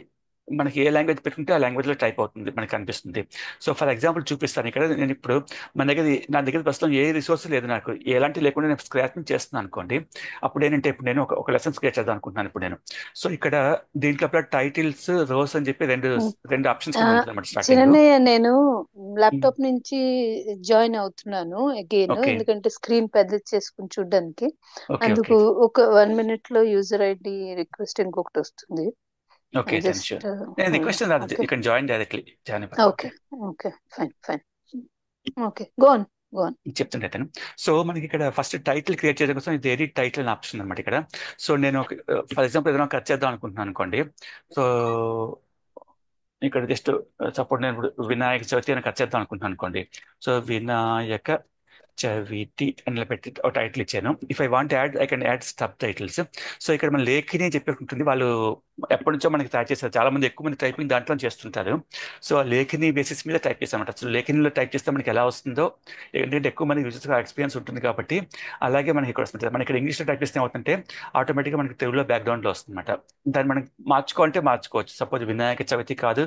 ఏ లాంగ్వేజ్ పెట్టుకుంటే ఆ లాంగ్వేజ్లో టైప్ అవుతుంది మనకి కనిపిస్తుంది. సో ఫర్ ఎగ్జాంపుల్ చూపిస్తాను ఇక్కడ. నేను ఇప్పుడు నా దగ్గర ప్రస్తుతం ఏ రిసోర్స్ లేదు, నాకు ఎలాంటి లేకుండా నేను స్క్రాచ్ నుంచి చేస్తున్నాను అనుకోండి. అప్పుడు ఏంటంటే ఇప్పుడు నేను ఒక లెసన్స్ క్రియేట్ చేద్దాం అనుకుంటున్నాను ఇప్పుడు నేను. సో ఇక్కడ దీంట్లో టైటిల్స్ రోస్ అని చెప్పి రెండు ఆప్షన్స్ ఉంటుంది అనమాట స్టార్టింగ్. చిన్నయ్య, నేను ల్యాప్టాప్ నుంచి జాయిన్ అవుతున్నాను అగైన్, ఓకే ఎందుకంటే స్క్రీన్ పెద్ద చేసుకుని చూడడానికి. ఓకే అందుకు ఓకే ఒక 1 minute లో యూజర్ ఐడి రిక్వెస్ట్ ఇంకొకటి వస్తుంది. Okay just sure. నేను రిక్వెస్ట్ రాదు, okay you can join directly. Join okay okay fine okay go on. చెప్తుంటాను. సో మనకి ఇక్కడ ఫస్ట్ టైటిల్ క్రియేట్ చేయడం కోసం ఇది ఎడిట్ టైటిల్ అని ఆప్షన్ అనమాట ఇక్కడ. సో నేను ఫర్ ఎగ్జాంపుల్ ఏదైనా కట్ చేద్దాం అనుకుంటున్నాను అనుకోండి. సో ఇక్కడ జస్ట్ సపోర్ట్ నేను ఇప్పుడు వినాయక చవితి అని కట్ చేద్దాం అనుకుంటున్నాను అనుకోండి. సో వినాయక చవితి అని పెట్టి ఒక టైటిల్ ఇచ్చాను. If I want add I can add sub titles. So ఇక్కడ మన లేఖిని అని చెప్పి ఉంటుంది, వాళ్ళు ఎప్పటి నుంచో మనకి ట్రై చేస్తారు, చాలా మంది ఎక్కువ మంది టైపింగ్ దాంట్లో చేస్తుంటారు. సో ఆ లేఖని బేసిస్ మీద టైప్ చేస్తామంట. సో లేఖనిలో టైప్ చేస్తే మనకి ఎలా వస్తుందో, ఎందుకంటే ఎక్కువ మంది యూజర్స్ ఎక్స్పీరియన్స్ ఉంటుంది కాబట్టి అలాగే మనకి ఇక్కడ వస్తుంది. మనకి ఇక్కడ ఇంగ్లీష్లో టైప్ చేస్తే ఏమవుతుంటే ఆటోమేటిక్గా మనకి తెలుగులో బ్యాక్గ్రౌండ్లో వస్తుందన్నమాట. దాన్ని మనం మార్చుకోవాలంటే మార్చుకోవచ్చు. సపోజ్ వినాయక చవితి కాదు,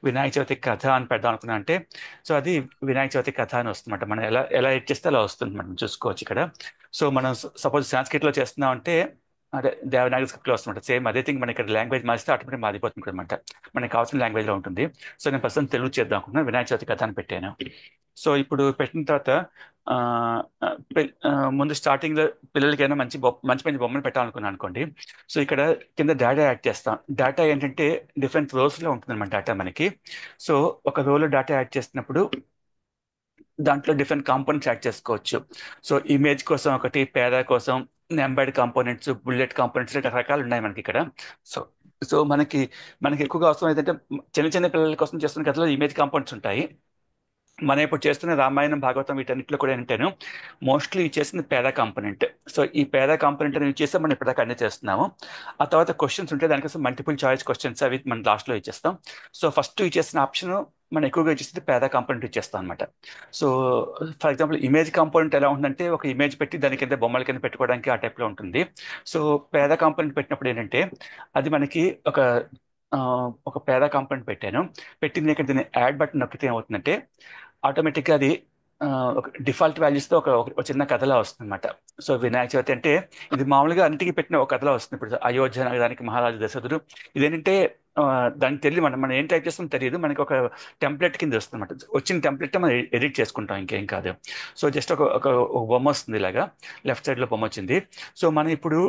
వినాయక చవితి కథ అని పెడదాం అనుకున్నా అంటే, సో అది వినాయక చవితి కథ అని వస్తుందన్నమాట. మనం ఎలా ఎలా ఎడ్ చేస్తే అలా వస్తుంది, మనం చూసుకోవచ్చు ఇక్కడ. సో మనం సపోజ్ సాంస్క్రిట్లో చేస్తున్నాం అంటే అదే దేవనాగరి స్క్రిప్ట్లో వస్తుందన్నమాట. సేమ్ అదే థింగ్ మన ఇక్కడ లాంగ్వేజ్ మారిస్తే ఆటోమేటిక్ మారిపోతుంది అనమాట. మనకి కావాల్సిన లాంగ్వేజ్లో ఉంటుంది. సో నేను ప్రస్తుతం తెలుగు చేద్దాం అనుకున్నాను, వినాయక చవితి కథ అని పెట్టాను. సో ఇప్పుడు పెట్టిన తర్వాత ఆ, ముందు స్టార్టింగ్ లో పిల్లలకైనా మంచి మంచి బొమ్మలు పెట్టాలనుకున్నాను అనుకోండి. సో ఇక్కడ కింద డేటా యాడ్ చేస్తాం. డేటా ఏంటంటే డిఫరెంట్ రోస్ లో ఉంటుంది అన్నమాట డేటా మనకి. సో ఒక రోలో డేటా యాడ్ చేసినప్పుడు దాంట్లో డిఫరెంట్ కాంపోనెంట్స్ యాడ్ చేసుకోవచ్చు. సో ఇమేజ్ కోసం ఒకటి, పేరా కోసం ఎంబెడ్ కాంపోనెంట్స్, బుల్లెట్ కాంపోనెంట్స్, రకరకాలు ఉన్నాయి మనకి ఇక్కడ. సో సో మనకి ఎక్కువగా అవసరం ఏంటంటే చిన్న చిన్న పిల్లల కోసం చేస్తున్న కథలో ఇమేజ్ కాంపోనెంట్స్ ఉంటాయి. మనం ఇప్పుడు చేస్తున్న రామాయణం, భాగవతం వీటన్నిటిలో కూడా ఏంటంటేను మోస్ట్లీ చేసింది పేరా కాంపోనెంట్. సో ఈ పేరా కాంపోనెంట్ యూజ్ చేస్తే మనం ఇప్పటిదాకా అన్నీ చేస్తున్నాము. ఆ తర్వాత క్వశ్చన్స్ ఉంటే దానికోసం మల్టిపుల్ చాయిస్ క్వశ్చన్స్ అవి మనం లాస్ట్లో ఇచ్చేస్తాం. సో ఫస్ట్ ఇచ్చేసిన ఆప్షన్ మనం ఎక్కువగా ఇచ్చేస్తే పేరా కాంపోనెంట్ ఇచ్చేస్తాం అనమాట. So for example image component ఎలా ఉంటుందంటే ఒక ఇమేజ్ పెట్టి దాని కింద బొమ్మల కింద పెట్టుకోవడానికి ఆ టైప్లో ఉంటుంది. సో పేరా కాంపోనెంట్ పెట్టినప్పుడు ఏంటంటే అది మనకి ఆ, ఒక పేరా కాంపోనెంట్ పెట్టాను. పెట్టింది ఇక్కడ దీన్ని యాడ్ బటన్ నొక్కితే ఏమవుతుందంటే ఆటోమేటిక్గా అది ఒక డిఫాల్ట్ వాల్యూస్తో ఒక చిన్న కథలా వస్తుంది అనమాట. సో వినాయక చవితి అంటే ఇది మామూలుగా అన్నిటికీ పెట్టిన ఒక కథలా వస్తుంది. ఇప్పుడు అయోధ్య నగరానికి మహారాజు దశరథుడు ఇదేంటంటే దానికి తెలియదు, మనం ఏం టైప్ చేస్తామో తెలియదు, మనకి ఒక టెంప్లెట్ కింద వస్తుంది అనమాట. వచ్చిన టెంప్లెట్ మనం ఎడిట్ చేసుకుంటాం, ఇంకేం కాదు. సో జస్ట్ ఒక బొమ్మ వస్తుంది ఇలాగా, లెఫ్ట్ సైడ్లో బొమ్మ వచ్చింది. సో మనం ఇప్పుడు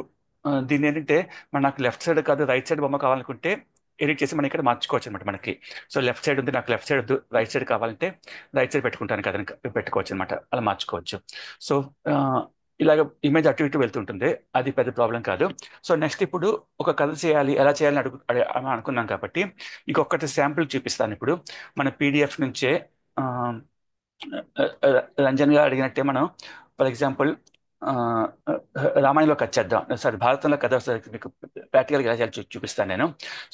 దీన్ని ఏంటంటే నాకు లెఫ్ట్ సైడ్ కాదు రైట్ సైడ్ బొమ్మ కావాలనుకుంటే ఎడిట్ చేసి మనం ఇక్కడ మార్చుకోవచ్చు అనమాట మనకి. సో లెఫ్ట్ సైడ్ ఉంది, నాకు లెఫ్ట్ సైడ్ వద్దు రైట్ సైడ్ కావాలంటే రైట్ సైడ్ పెట్టుకుంటాను కదా, పెట్టుకోవచ్చు అనమాట, అలా మార్చుకోవచ్చు. సో ఆ, ఇలాగ ఇమేజ్ అటు ఇటు వెళ్తుంటుంది, అది పెద్ద ప్రాబ్లం కాదు. సో నెక్స్ట్ ఇప్పుడు ఒక కథ చేయాలి, ఎలా చేయాలని అని అనుకున్నాం కాబట్టి ఇంకొకటి శాంపుల్ చూపిస్తాను. ఇప్పుడు మన పీడిఎఫ్ నుంచే ఆ, రంజన్ గారు అడిగినట్టే మనం ఫర్ ఎగ్జాంపుల్ రామాయణంలో కథ చేద్దాం, సారీ భారతంలో కథ మీకు ప్రాక్టికల్గా ఎలా చేయాలి చూపిస్తాను నేను.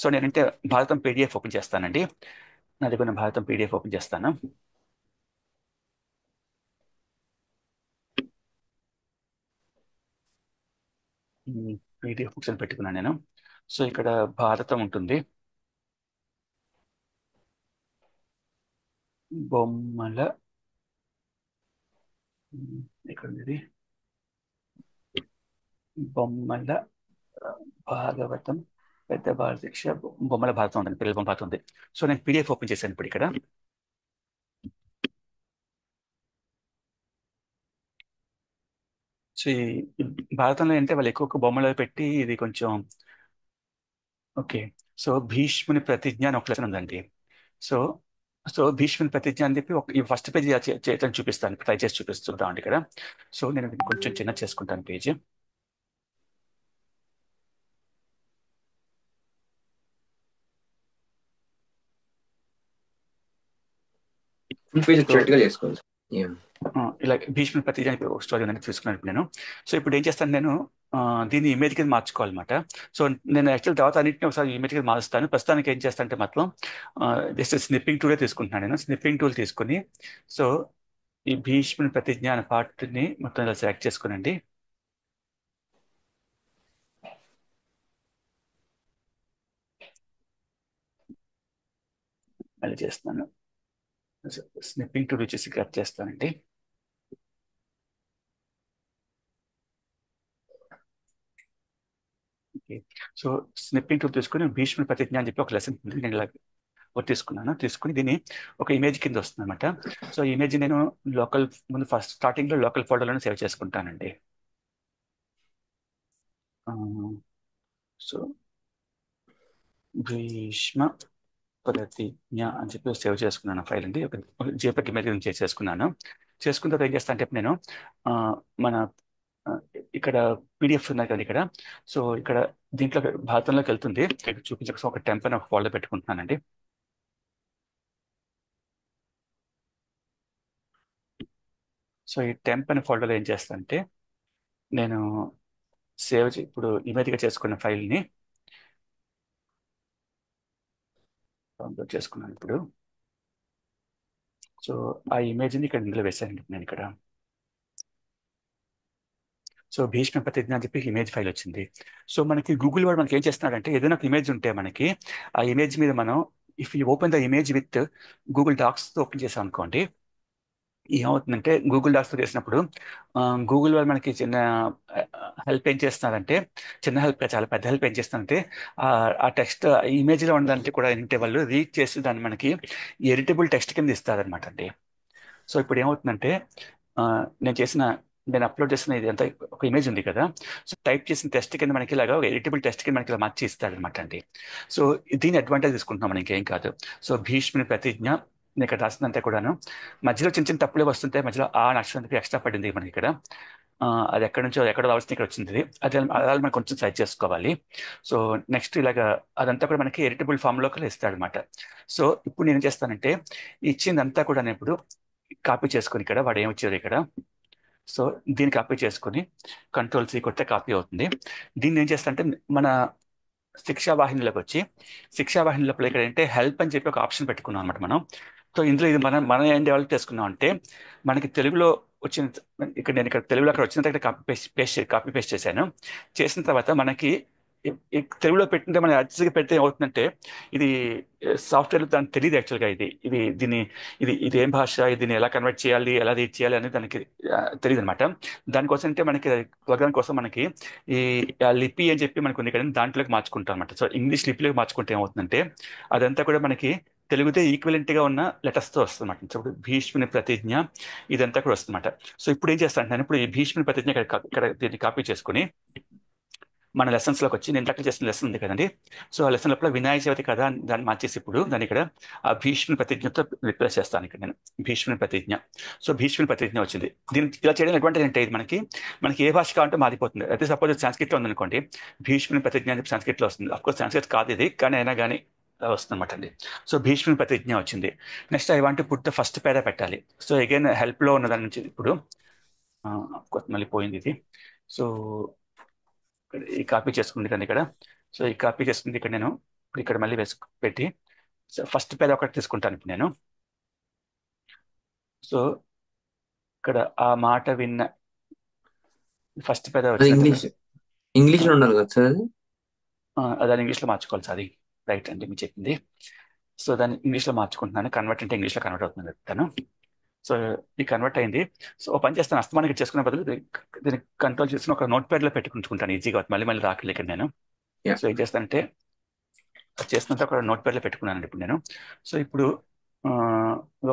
సో నేనంటే భారతం పీడిఎఫ్ ఓపెన్ చేస్తానండి. నా దగ్గర ఉన్న భారతం పీడిఎఫ్ ఓపెన్ చేస్తాను. పీడిఎఫ్ బుక్స్ అని పెట్టుకున్నాను నేను. సో ఇక్కడ భారతం ఉంటుంది, బొమ్మల ఇక్కడ ఉంది ఇది, బొమ్మల భాగవతం, పెద్ద భారత శిక్ష, బొమ్మల భారతం ఉంది, పిల్లల బొమ్మ భారతం ఉంది. సో నేను పీడిఎఫ్ ఓపెన్ చేశాను ఇప్పుడు ఇక్కడ. సో ఈ భారతంలో అంటే వాళ్ళు ఎక్కువ బొమ్మలు పెట్టి ఇది కొంచెం ఓకే. సో భీష్ముని ప్రతిజ్ఞ అని ఒక లెసన్ ఉందండి. సో సో భీష్ముని ప్రతిజ్ఞ అని చెప్పి ఈ ఫస్ట్ పేజ్ చేయటం చూపిస్తాను, ట్రై చేసి చూపిస్తుంటాం అండి ఇక్కడ. సో నేను ఇది కొంచెం చిన్న చేసుకుంటాను పేజ్. ఫుల్ పేజ్ వచ్చేట్టుగా చేసుకోవాలి. ఇలా భీష్ముని ప్రతిజ్ఞ అని ఒక స్టోరీ ఉందని తీసుకున్నాను ఇప్పుడు నేను. సో ఇప్పుడు ఏం చేస్తాను నేను, దీన్ని ఇమేజ్ కింద మార్చుకోవాలన్నమాట. సో నేను యాక్చువల్ తర్వాత అన్నింటినీ ఒకసారి ఇమేజ్ కింద మారుస్తాను. ప్రస్తుతానికి ఏం చేస్తానంటే మాత్రం జస్ట్ స్నిప్పింగ్ టూలే తీసుకుంటున్నాను నేను. స్నిప్పింగ్ టూల్ తీసుకుని సో ఈ భీష్ముని ప్రతిజ్ఞ అనే పార్ట్ని మొత్తం ఇలా సెలెక్ట్ చేసుకునండి. మళ్ళీ చేస్తున్నాను, స్నిప్పింగ్ టూల్ వచ్చేసి కట్ చేస్తానండి. ఓకే. సో స్నిప్పింగ్ టూల్ తీసుకుని భీష్ముని ప్రతిజ్ఞ అని చెప్పి ఒక లెసన్ ఉంది, నేను ఇలా తీసుకున్నాను. తీసుకుని దీన్ని ఒక ఇమేజ్ కింద వస్తుంది అనమాట. సో ఈ ఇమేజ్ నేను ముందు ఫస్ట్ స్టార్టింగ్ లో లోకల్ ఫోల్డర్లను సేవ్ చేసుకుంటానండి. సో భీష్మ ప్రతిజ్ఞ అని చెప్పి సేవ్ చేసుకున్నాను ఫైల్ అండి, ఒక జేపీఈజీ ఇమేజ్ చేసుకున్నాను. చేసుకున్న తర్వాత ఏం చేస్తా అంటే నేను ఆ, మన ఆ, ఇక్కడ పీడిఎఫ్ ఉన్నాయి కదా ఇక్కడ. సో ఇక్కడ దీంట్లో భారతంలోకి వెళ్తుంది, ఇక్కడ చూపించక ఒక టెంప్ అని ఒక ఫోల్డర్ పెట్టుకుంటున్నానండి. సో ఈ టెంప్ అనే ఫోల్డర్లో ఏం చేస్తానంటే నేను ఇప్పుడు ఇమేజ్గా చేసుకున్న ఫైల్ని డౌన్లోడ్ చేసుకున్నాను ఇప్పుడు. సో ఆ ఇమేజ్ని ఇక్కడ ఇందులో వేసాను నేను ఇక్కడ. సో భీష్మ ప్రతిజ్ఞ అని చెప్పి ఇమేజ్ ఫైల్ వచ్చింది. సో మనకి గూగుల్ వాడు మనకి ఏం చేస్తున్నాడంటే ఏదైనా ఒక ఇమేజ్ ఉంటే మనకి ఆ ఇమేజ్ మీద మనం if you open the image with Google Docs ఓపెన్ చేసాం అనుకోండి, ఏమవుతుందంటే గూగుల్ డాక్స్ చేసినప్పుడు గూగుల్ వాళ్ళు మనకి చిన్న హెల్ప్ ఏం చేస్తున్నారంటే, చిన్న హెల్ప్ చాలా పెద్ద హెల్ప్ ఏం చేస్తున్నారంటే ఆ టెక్స్ట్ ఇమేజ్లో ఉన్నదంటే కూడా ఏంటంటే వాళ్ళు రీడ్ చేసి దాన్ని మనకి ఎడిటబుల్ టెక్స్ట్ కింద ఇస్తారనమాట అండి. సో ఇప్పుడు ఏమవుతుందంటే ఆ, నేను చేసిన నేను అప్లోడ్ చేసిన ఇది అంతా ఒక ఇమేజ్ ఉంది కదా, సో టైప్ చేసిన టెస్ట్ కింద మనకి ఇలాగా ఎడిటబుల్ టెస్ట్ కింద మనకి ఇలా మార్చి ఇస్తాడనమాట అండి. సో దీని అడ్వాంటేజ్ తీసుకుంటున్నాం మనం, ఇంకేం కాదు. సో భీష్ముని ప్రతిజ్ఞ నేను ఇక్కడ రాసిందంతా కూడాను మధ్యలో చిన్న చిన్న తప్పులే వస్తుంటాయి, మధ్యలో ఆ అక్షరం ఎక్స్ట్రా పడింది మనకి ఇక్కడ. అది ఎక్కడి నుంచో ఎక్కడ రావాల్సింది ఇక్కడ వచ్చింది, అది అలా మనం కొంచెం సైజ్ చేసుకోవాలి. సో నెక్స్ట్ ఇలాగా అదంతా కూడా మనకి ఎడిటబుల్ ఫామ్లోకి ఇస్తాడు అనమాట. సో ఇప్పుడు నేను ఏం చేస్తానంటే ఇచ్చిందంతా కూడా నేను ఇప్పుడు కాపీ చేసుకుని ఇక్కడ వాడు ఏమి వచ్చారు ఇక్కడ, సో దీన్ని కాపీ చేసుకుని కంట్రోల్-C కొడితే కాపీ అవుతుంది. దీన్ని ఏం చేస్తా అంటే మన శిక్షా వాహినిలోకి వచ్చి శిక్షా వాహిని లోపల ఇక్కడ ఏంటంటే హెల్ప్ అని చెప్పి ఒక ఆప్షన్ పెట్టుకున్నాం అనమాట మనం. సో ఇందులో ఇది మనం ఏం డెవలప్ చేసుకున్నాం అంటే మనకి తెలుగులో వచ్చిన ఇక్కడ నేను ఇక్కడ తెలుగులో అక్కడ వచ్చిన దగ్గర కాపీ పేస్ట్ చేశాను. చేసిన తర్వాత మనకి తెలుగులో పెట్టింటే మనం అర్జీగా పెడితే ఏమవుతుందంటే ఇది సాఫ్ట్వేర్లో దానికి తెలియదు యాక్చువల్గా ఇది ఏం భాష, దీన్ని ఎలా కన్వర్ట్ చేయాలి, ఎలా రీడ్ చేయాలి అనేది దానికి తెలియదు అనమాట. దానికోసం అంటే మనకి ప్రోగ్రామ్ కోసం మనకి ఈ లిపి అని చెప్పి మనకు ఉంది కదా, దాంట్లోకి మార్చుకుంటాం అనమాట. సో ఇంగ్లీష్ లిపిలోకి మార్చుకుంటే ఏమవుతుందంటే అదంతా కూడా మనకి తెలుగుతో ఈక్వలెంట్ గా ఉన్న లెటర్స్ తో వస్తుందన్నమాట. సో ఇప్పుడు భీష్ముని ప్రతిజ్ఞ ఇదంతా కూడా వస్తుందన్నమాట. సో ఇప్పుడు ఏం చేస్తాను, ఇప్పుడు ఈ భీష్ముని ప్రతిజ్ఞ ఇక్కడ దీన్ని కాపీ చేసుకుని మన లెసన్స్ లోకి వచ్చి నేను టక్లు చేసిన లెసన్ ఉంది కదండి, సో ఆ లెసన్ లోపల వినాయక చవితి కదా అని దాన్ని మార్చేసి ఇప్పుడు దాన్ని ఇక్కడ ఆ భీష్ముని ప్రతిజ్ఞతో రిప్లేస్ చేస్తాను ఇక్కడ నేను. భీష్ముని ప్రతిజ్ఞ, సో భీష్ముని ప్రతిజ్ఞ వచ్చింది. దీన్ని ఇలా చేయడం అడ్వాంటేజ్ అంటే ఇది మనకి ఏ భాష కావాలంటే మారిపోతుంది. అయితే సపోజ్ సంస్కృత్ లో ఉందనుకోండి, భీష్ముని ప్రతిజ్ఞ అని చెప్పి సంస్కృత్ లో వస్తుంది. అఫ్కోర్స్ సంస్కృత్ కాదు ఇది, కానీ అయినా కానీ వస్తుందన్నమాట అండి. సో భీష్ముని ప్రతిజ్ఞ వచ్చింది. Next I want put the first para పెట్టాలి. సో అగైన్ హెల్ప్ లో ఉన్న దాని నుంచి ఇప్పుడు మళ్ళీ పోయింది ఇది. సో ఈ కాపీ చేసుకుంది కానీ ఇక్కడ, సో ఈ కాపీ చేసుకుంది ఇక్కడ నేను ఇప్పుడు ఇక్కడ మళ్ళీ పెట్టి ఫస్ట్ పేద ఒకటి తీసుకుంటాను ఇప్పుడు నేను. సో ఇక్కడ ఆ మాట విన్న ఫస్ట్ పేద అది ఇంగ్లీష్ లో ఉండాలి కదా సార్ అది? దాన్ని ఇంగ్లీష్లో మార్చుకోవాలి సార్. అది రైట్ అండి మీరు చెప్పింది. సో దాన్ని ఇంగ్లీష్లో మార్చుకుంటున్నాను. కన్వర్ట్ అంటే ఇంగ్లీష్లో కన్వర్ట్ అవుతుంది చెప్తాను. సో ఇది కన్వర్ట్ అయింది. సో ఓ పని చేస్తాను, అస్తమానికి చేసుకునే బదులు దీన్ని కంట్రోల్ చేసుకుని ఒక నోట్ ప్యాడ్లో పెట్టుకుంటాను ఈజీగా, మళ్ళీ మళ్ళీ రాకలేక నేను. Yeah. సో ఏం చేస్తానంటే చేసినంత ఒక నోట్ ప్యాడ్లో పెట్టుకున్నాను ఇప్పుడు నేను. సో ఇప్పుడు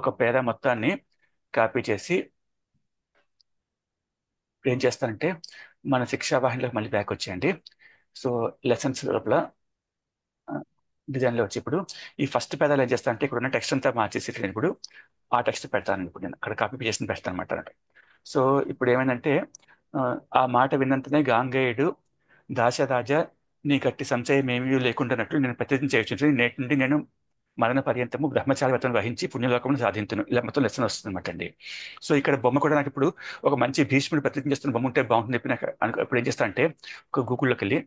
ఒక పేరా మొత్తాన్ని కాపీ చేసి ఏం చేస్తానంటే మన శిక్షా వాహినిలోకి మళ్ళీ బ్యాక్ వచ్చేయండి. సో లెసన్స్ లోపల డిజైన్లో వచ్చి ఇప్పుడు ఈ ఫస్ట్ పేదాలు ఏం చేస్తానంటే ఇక్కడ ఉన్న టెక్స్ట్ అంతా మార్చేసి నేను ఇప్పుడు ఆ టెక్స్ట్ పెడతాను. ఇప్పుడు నేను అక్కడ కాపీ చేసి పెడతాను అనమాట. సో ఇప్పుడు ఏమైందంటే ఆ మాట విన్నంతనే గాంగేయుడు దాశరాజ నీ కట్టి సంశయం ఏమీ లేకుండానట్లు నేను ప్రతిజ్ఞ చేయొచ్చు, నేటి నుండి నేను మరణ పర్యంతము బ్రహ్మచారి వ్రతం వహించి పుణ్యలోకమును సాధించును. ఇలా మొత్తం లెసన్ వస్తుంది అనమాట అండి. సో ఇక్కడ బొమ్మ కూడా నాకు ఇప్పుడు ఒక మంచి భీష్ముడు ప్రతిజ్ఞ చేస్తున్న బొమ్మ ఉంటే బాగుంటుంది చెప్పి నాకు ఇప్పుడు ఏం చేస్తా అంటే ఒక గూగుల్లోకి వెళ్ళి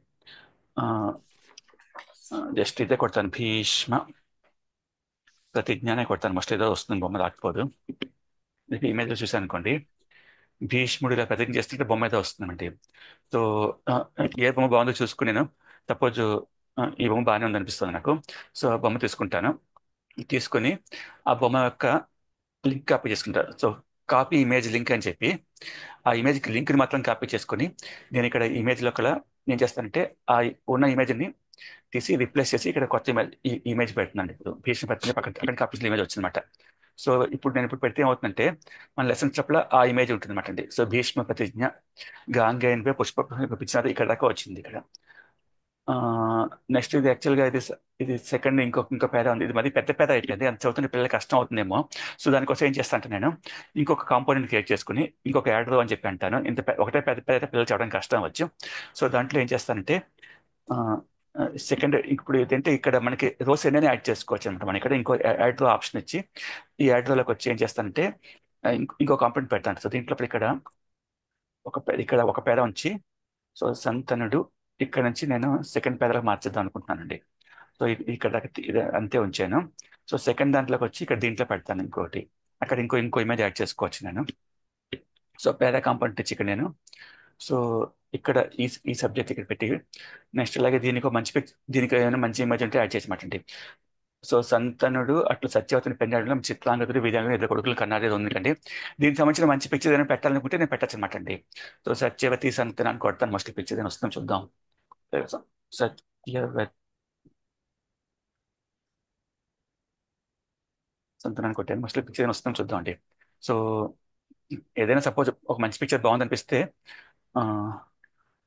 జస్ట్ ఇదే కొడతాను, భీష్మ ప్రతిజ్ఞనే కొడతాను. మోస్ట్ ఏదో వస్తుంది, బొమ్మ రాకపోదు. ఇమేజ్లో చూసాను అనుకోండి, భీష్ముడిగా ప్రతిజ్ఞ చేస్తుంటే బొమ్మ ఏదో వస్తుందండి. సో ఏ బొమ్మ బాగుందో చూసుకుని నేను సపోజ్ ఈ బొమ్మ బాగానే ఉంది అనిపిస్తుంది నాకు. సో ఆ బొమ్మ తీసుకుంటాను, తీసుకొని ఆ బొమ్మ యొక్క లింక్ కాపీ చేసుకుంటాను. సో కాపీ ఇమేజ్ లింక్ అని చెప్పి ఆ ఇమేజ్కి లింక్ని మాత్రం కాపీ చేసుకొని నేను ఇక్కడ ఇమేజ్లో కల నేను చేస్తానంటే ఆ ఉన్న ఇమేజ్ని తీసి రిప్లేస్ చేసి ఇక్కడ కొత్త ఇమేజ్ పెడుతున్నాను. ఇప్పుడు భీష్మ ప్రతిజ్ఞ అక్కడ కాపీ చేసిన ఇమేజ్ వచ్చిందన్నమాట. సో ఇప్పుడు నేను ఇప్పుడు పెడితే ఏమవుతుందంటే మన లెసన్స్ లోపల ఆ ఇమేజ్ ఉంటుంది అనమాట అండి. సో భీష్మ ప్రతిజ్ఞ గాంగేయునిపై పుష్ప పంపించినది ఇక్కడ దాకా వచ్చింది ఇక్కడ. నెక్స్ట్ ఇది యాక్చువల్గా ఇది సెకండ్ ఇంకో పేద ఉంది. ఇది మరి పెద్ద పేద అయిపోయింది, అంత చదువుతుంటే పిల్లలకి కష్టం అవుతుందేమో. సో దానికోసం ఏం చేస్తా అంటే నేను ఇంకొక కాంపోనెంట్ క్రియేట్ చేసుకుని ఇంకొక యాడ్ రో అని చెప్పి అంటాను. ఒకటే పెద్ద పేద అయితే పిల్లలు చదవడానికి కష్టం అవ్వచ్చు. సో దాంట్లో ఏం చేస్తానంటే సెకండ్ ఇప్పుడు ఏంటంటే ఇక్కడ మనకి రోస్ ఎన్నైనా యాడ్ చేసుకోవచ్చు అనమాట. మన ఇక్కడ ఇంకో యాడ్ రో ఆప్షన్ ఇచ్చి ఈ యాడ్ రోలోకి వచ్చి ఏం చేస్తానంటే ఇంకో కాంపోనెంట్ పెడతాను. సో దీంట్లో ఇక్కడ ఒక పేద ఉంచి సో సంతనుడు ఇక్కడ నుంచి నేను సెకండ్ పేదలకు మార్చేద్దాం అనుకుంటున్నానండి. సో ఇక్కడ దాకా ఇది అంతే ఉంచాను. సో సెకండ్ దాంట్లోకి వచ్చి ఇక్కడ దీంట్లో పెడతాను ఇంకోటి. అక్కడ ఇంకో ఇమేజ్ యాడ్ చేసుకోవచ్చు నేను. సో పేరా కాంపోనెంట్ ఇచ్చి ఇక్కడ నేను సో ఇక్కడ ఈ సబ్జెక్ట్ ఇక్కడ పెట్టి నెక్స్ట్ అలాగే దీనికి ఏమైనా మంచి ఇమేజ్ ఉంటే యాడ్ చేసి. సో సంతనుడు అట్లు సత్యవతిని పెంచాడు చిత్రాంగతుడు విధంగా ఇద్దరు కొడుకులు కన్నారు ఉంది కండి. దీనికి సంబంధించిన మంచి పిక్చర్ ఏదైనా పెట్టాలనుకుంటే నేను పెట్టచ్చు అనమాట అండి. సో సత్యవతి సంతన అని కొడతాను, మోస్ట్లీ పిక్చర్ ఏదైనా వస్తాం చూద్దాం. సత్యవతి సంతనాన్ని కొట్టాను, మోస్ట్లీ పిక్చర్ ఏదైనా వస్తాం చూద్దాం అండి. సో ఏదైనా సపోజ్ ఒక మంచి పిక్చర్ బాగుంది అనిపిస్తే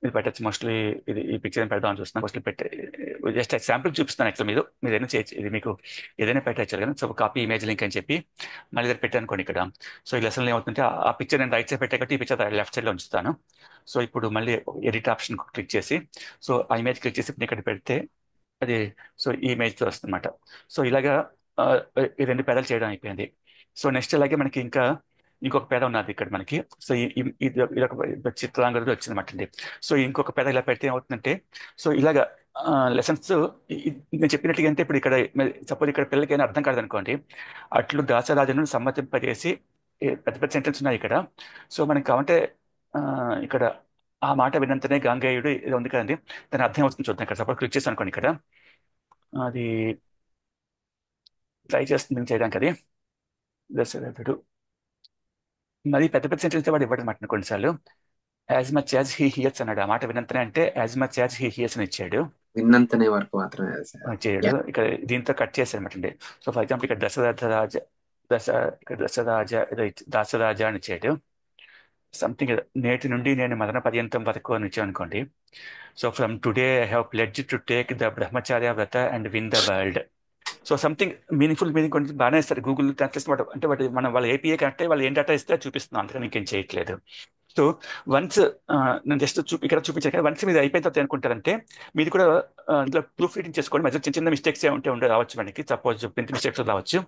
ఇది పెట్టచ్చు. మోస్ట్లీ ఈ పిక్చర్ ఏం పెడదామని చూస్తున్నాను. మోస్ట్లీ జస్ట్ ఎగ్జాంపుల్ చూపిస్తాను. యాక్చువల్ మీరు ఏదైనా చేయొచ్చు, ఇది మీకు ఏదైనా పెట్టచ్చు కానీ. సో కాపీ ఇమేజ్ లింక్ అని చెప్పి మళ్ళీ దగ్గర పెట్టాను అనుకోండి ఇక్కడ. సో ఈ లెసన్లో ఏమవుతుంటే ఆ పిక్చర్ నేను రైట్ సైడ్ పెట్టా కాబట్టి ఈ పిక్చర్ లెఫ్ట్ సైడ్లో ఉంచుతాను. సో ఇప్పుడు మళ్ళీ ఎడిట్ ఆప్షన్ క్లిక్ చేసి సో ఆ ఇమేజ్ క్లిక్ చేసి ఇక్కడ పెడితే అది సో ఈ ఇమేజ్తో వస్తుందన్నమాట. సో ఇలాగా ఈ 2 పేరాలు చేయడం అయిపోయింది. సో నెక్స్ట్ అలాగే మనకి ఇంకొక పేద ఉన్నది ఇక్కడ మనకి. సో ఇది ఒక చిత్రాంగది వచ్చిందన్నమాట అండి. సో ఇంకొక పేద ఇలా పెడితే ఏమవుతుందంటే సో ఇలాగా లెసన్స్ నేను చెప్పినట్టుగా అంటే ఇప్పుడు ఇక్కడ సపోజ్ ఇక్కడ పిల్లలకి ఏమైనా అర్థం కాదనుకోండి, అట్లు దాసరాజును సమ్మతింపజేసి పెద్ద పెద్ద సెంటెన్స్ ఉన్నాయి ఇక్కడ. సో మనకి కావంటే ఇక్కడ ఆ మాట వినంతనే గాంగేయుడు ఇది ఉంది కదండి, దాని అర్థం వస్తుంది చూద్దాం. ఇక్కడ సపోజ్ క్లిక్ చేసి అనుకోండి, ఇక్కడ అది ట్రై చేస్తుంది చేయడానికి. అది దశరథుడు మరి పెద్ద పెద్ద సెంటెన్స్ వాడు ఇవ్వడం మాట కొన్నిసార్లు. As much as he here's అన్నాడు. ఆ మాట వినంతనే అంటే as much as he here's అని ఇచ్చాడు, విన్నంతనే వరకు మాత్రమే చేయడు. ఇక్కడ దీంతో కట్ చేశారు అనమాట అండి. సో ఫర్ ఎగ్జాంపుల్ ఇక్కడ దాసరాజ అని ఇచ్చాడు. సంథింగ్ నేటి నుండి నేను మరణ పర్యంతం వరకు అని ఇచ్చాను అనుకోండి. So from today I have pledge to take the brahmacharya vrata and win the world. So something meaningful meaning కొంచెం బాగానే ఇస్తారు గూగుల్ ట్రాన్స్లేషన్. అంటే మనం వాళ్ళ ఏపీఏ కరెక్టే, వాళ్ళు ఏం డేటా ఇస్తే చూపిస్తున్నాం, అందుకని ఇంకేం చేయట్లేదు. సో వన్స్ నేను జస్ట్ ఇక్కడ చూపించాను కదా, వన్స్ మీరు అయిపోయిన తర్వాత అనుకుంటారంటే మీది కూడా ఇందులో ప్రూఫ్ రీడింగ్ చేసుకోండి. మధ్య చిన్న చిన్న మిస్టేక్స్ ఉంటే రావచ్చు మనకి, సపోజ్ ప్రింట్ మిస్టేక్స్ రావచ్చు.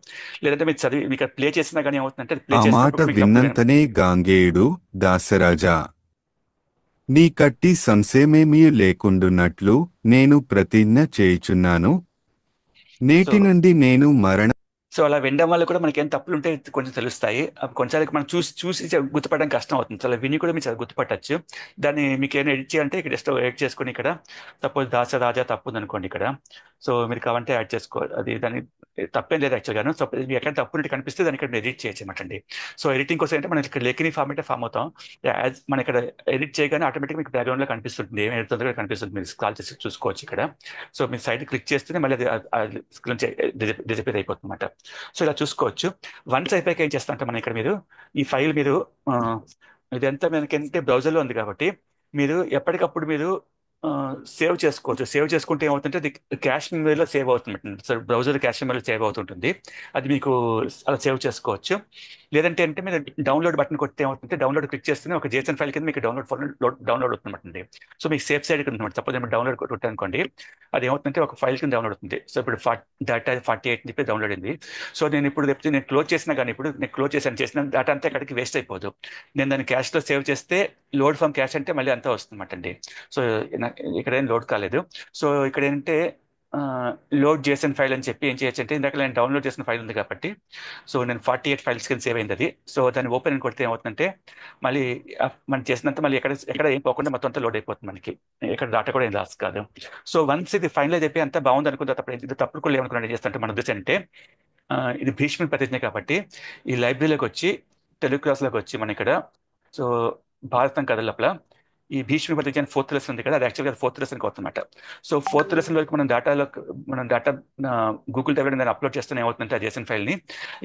లేదంటే మీరు చదివి మీకు ప్లే చేసినా కానీ ఏమవుతుందంటే ప్లే ఆ మాట చేసినప్పుడు విన్నంతనే గాంగేయుడు దాసరాజా నీ కట్టి సంశయమేమీ లేకుండున్నట్లు నేను ప్రతిజ్ఞ చేయుచున్నాను. నేటి నుండి నేను మరణ సో అలా వినడం వల్ల కూడా మనకి ఏం తప్పులు ఉంటే కొంచెం తెలుస్తాయి. కొంచెం మనం చూసి గుర్తుపడడం కష్టం అవుతుంది. అలా విని కూడా మీరు గుర్తుపట్టచ్చు. దాన్ని మీకు ఏమైనా ఎడిట్ చేయాలంటే ఇక్కడ జస్ట్ ఎడిట్ చేసుకుని ఇక్కడ సపోజ్ దాసరాజా తప్పు ఉంది అనుకోండి ఇక్కడ. సో మీరు కావాలంటే యాడ్ చేసుకోవాలి, అది దాని తప్పేం లేదు యాక్చువల్గాను. సో మీకు ఎక్కడ తప్పు నుండి కనిపిస్తే దాన్ని ఇక్కడ ఎడిట్ చేయొచ్చు అనమాట అండి. సో ఎడిటింగ్ కోసం అంటే మనం ఇక్కడ లేఖని ఫార్మేట్ ఫామ్ అవుతాం. మనం ఇక్కడ ఎడిట్ చేయగానే ఆటోమేటిక్ మీకు బ్యాక్గ్రౌండ్లో కనిపిస్తుంది, ఏం ఎడుతుందో కనిపిస్తుంది. మీరు స్క్రాల్ చేసి చూసుకోవచ్చు ఇక్కడ. సో మీరు సైడ్ క్లిక్ చేస్తేనే మళ్ళీ అది స్క్రీన్ డిజిపేర్ అయిపోతుంది అనమాట. సో ఇలా చూసుకోవచ్చు. వన్స్ అయిపోయాక ఏం చేస్తా అంటే మనం ఇక్కడ మీరు ఈ ఫైల్ మీరు ఇదంతా మనకంటే బ్రౌజర్లో ఉంది కాబట్టి మీరు ఎప్పటికప్పుడు మీరు సేవ్ చేసుకోవచ్చు. సేవ్ చేసుకుంటే ఏమవుతుంటే అది క్యాష్ మెమరీలో సేవ్ అవుతుంది. సో బ్రౌజర్ క్యాష్ మెమరీలో సేవ్ అవుతుంటుంది. అది మీకు అలా సేవ్ చేసుకోవచ్చు. లేదంటే అంటే మీరు డౌన్లోడ్ బటన్ కొడితే ఏమవుతుంటే డౌన్లోడ్ క్లిక్ చేస్తేనే ఒక జేసన్ ఫైల్ కింద మీకు డౌన్లోడ్ అవుతుందండి. సో మీకు సేఫ్ సైడ్ కింద ఉంటుంది. సపోజ్ మీరు డౌన్లోడ్ కొట్టానుకోండి, అది ఏమవుతుందంటే ఒక ఫైల్ కింద డౌన్లోడ్ అవుతుంది. సో ఇప్పుడు డేటా 48 చెప్పి డౌన్లోడ్ అయింది. సో నేను ఇప్పుడు చెప్తే నేను క్లోజ్ చేసినా కానీ ఇప్పుడు నేను క్లోజ్ చేసిన డేటా అంతా అక్కడికి వేస్ట్ అయిపోదు. నేను దాన్ని క్యాష్లో సేవ్ చేస్తే లోడ్ ఫ్రమ్ క్యాష్ అంటే మళ్ళీ అంతా వస్తుందన్నమాట అండి. సో ఇక్కడ ఏం లోడ్ కాలేదు. సో ఇక్కడ ఏంటంటే లోడ్ చేసిన ఫైల్ అని చెప్పి ఏం చేయొచ్చు అంటే ఇందాక నేను డౌన్లోడ్ చేసిన ఫైల్ ఉంది కాబట్టి సో నేను 48 ఫైల్స్ కింద సేవ్ అయింది అది. సో దాన్ని ఓపెన్ అని కొడితే ఏమవుతుందంటే మళ్ళీ మనం చేసినంత మళ్ళీ ఎక్కడ ఏం పోకుండా మొత్తం అంతా లోడ్ అయిపోతుంది మనకి. ఇక్కడ డాటా కూడా ఏం లాస్ కాదు. సో వన్స్ ఇది ఫైనలైజ్ అయిపోయి అంతా బాగుంది అనుకున్న తర్వాత ఇది తప్పుడు కూడా ఏమనుకున్నాను చేస్తుంటే మన ఉద్దేశం అంటే ఇది భీష్ముని ప్రతిజ్ఞ కాబట్టి ఈ లైబ్రరీలోకి వచ్చి తెలుగు క్లాస్లోకి వచ్చి మన ఇక్కడ సో భారతం కథ లోపల ఈ భీష్ముని ప్రతిజ్ఞ 4th లెసన్ ఉంది కదా, అది యాక్చువల్గా 4th లెసన్కి అవుతుందన్నమాట. సో 4th లెసన్ వరకు మనం డేటా గూగుల్ డ్రైవ్ దాన్ని అప్లోడ్ చేస్తూనే ఏమవుతుందంటే ఆ జేసన్ ఫైల్ని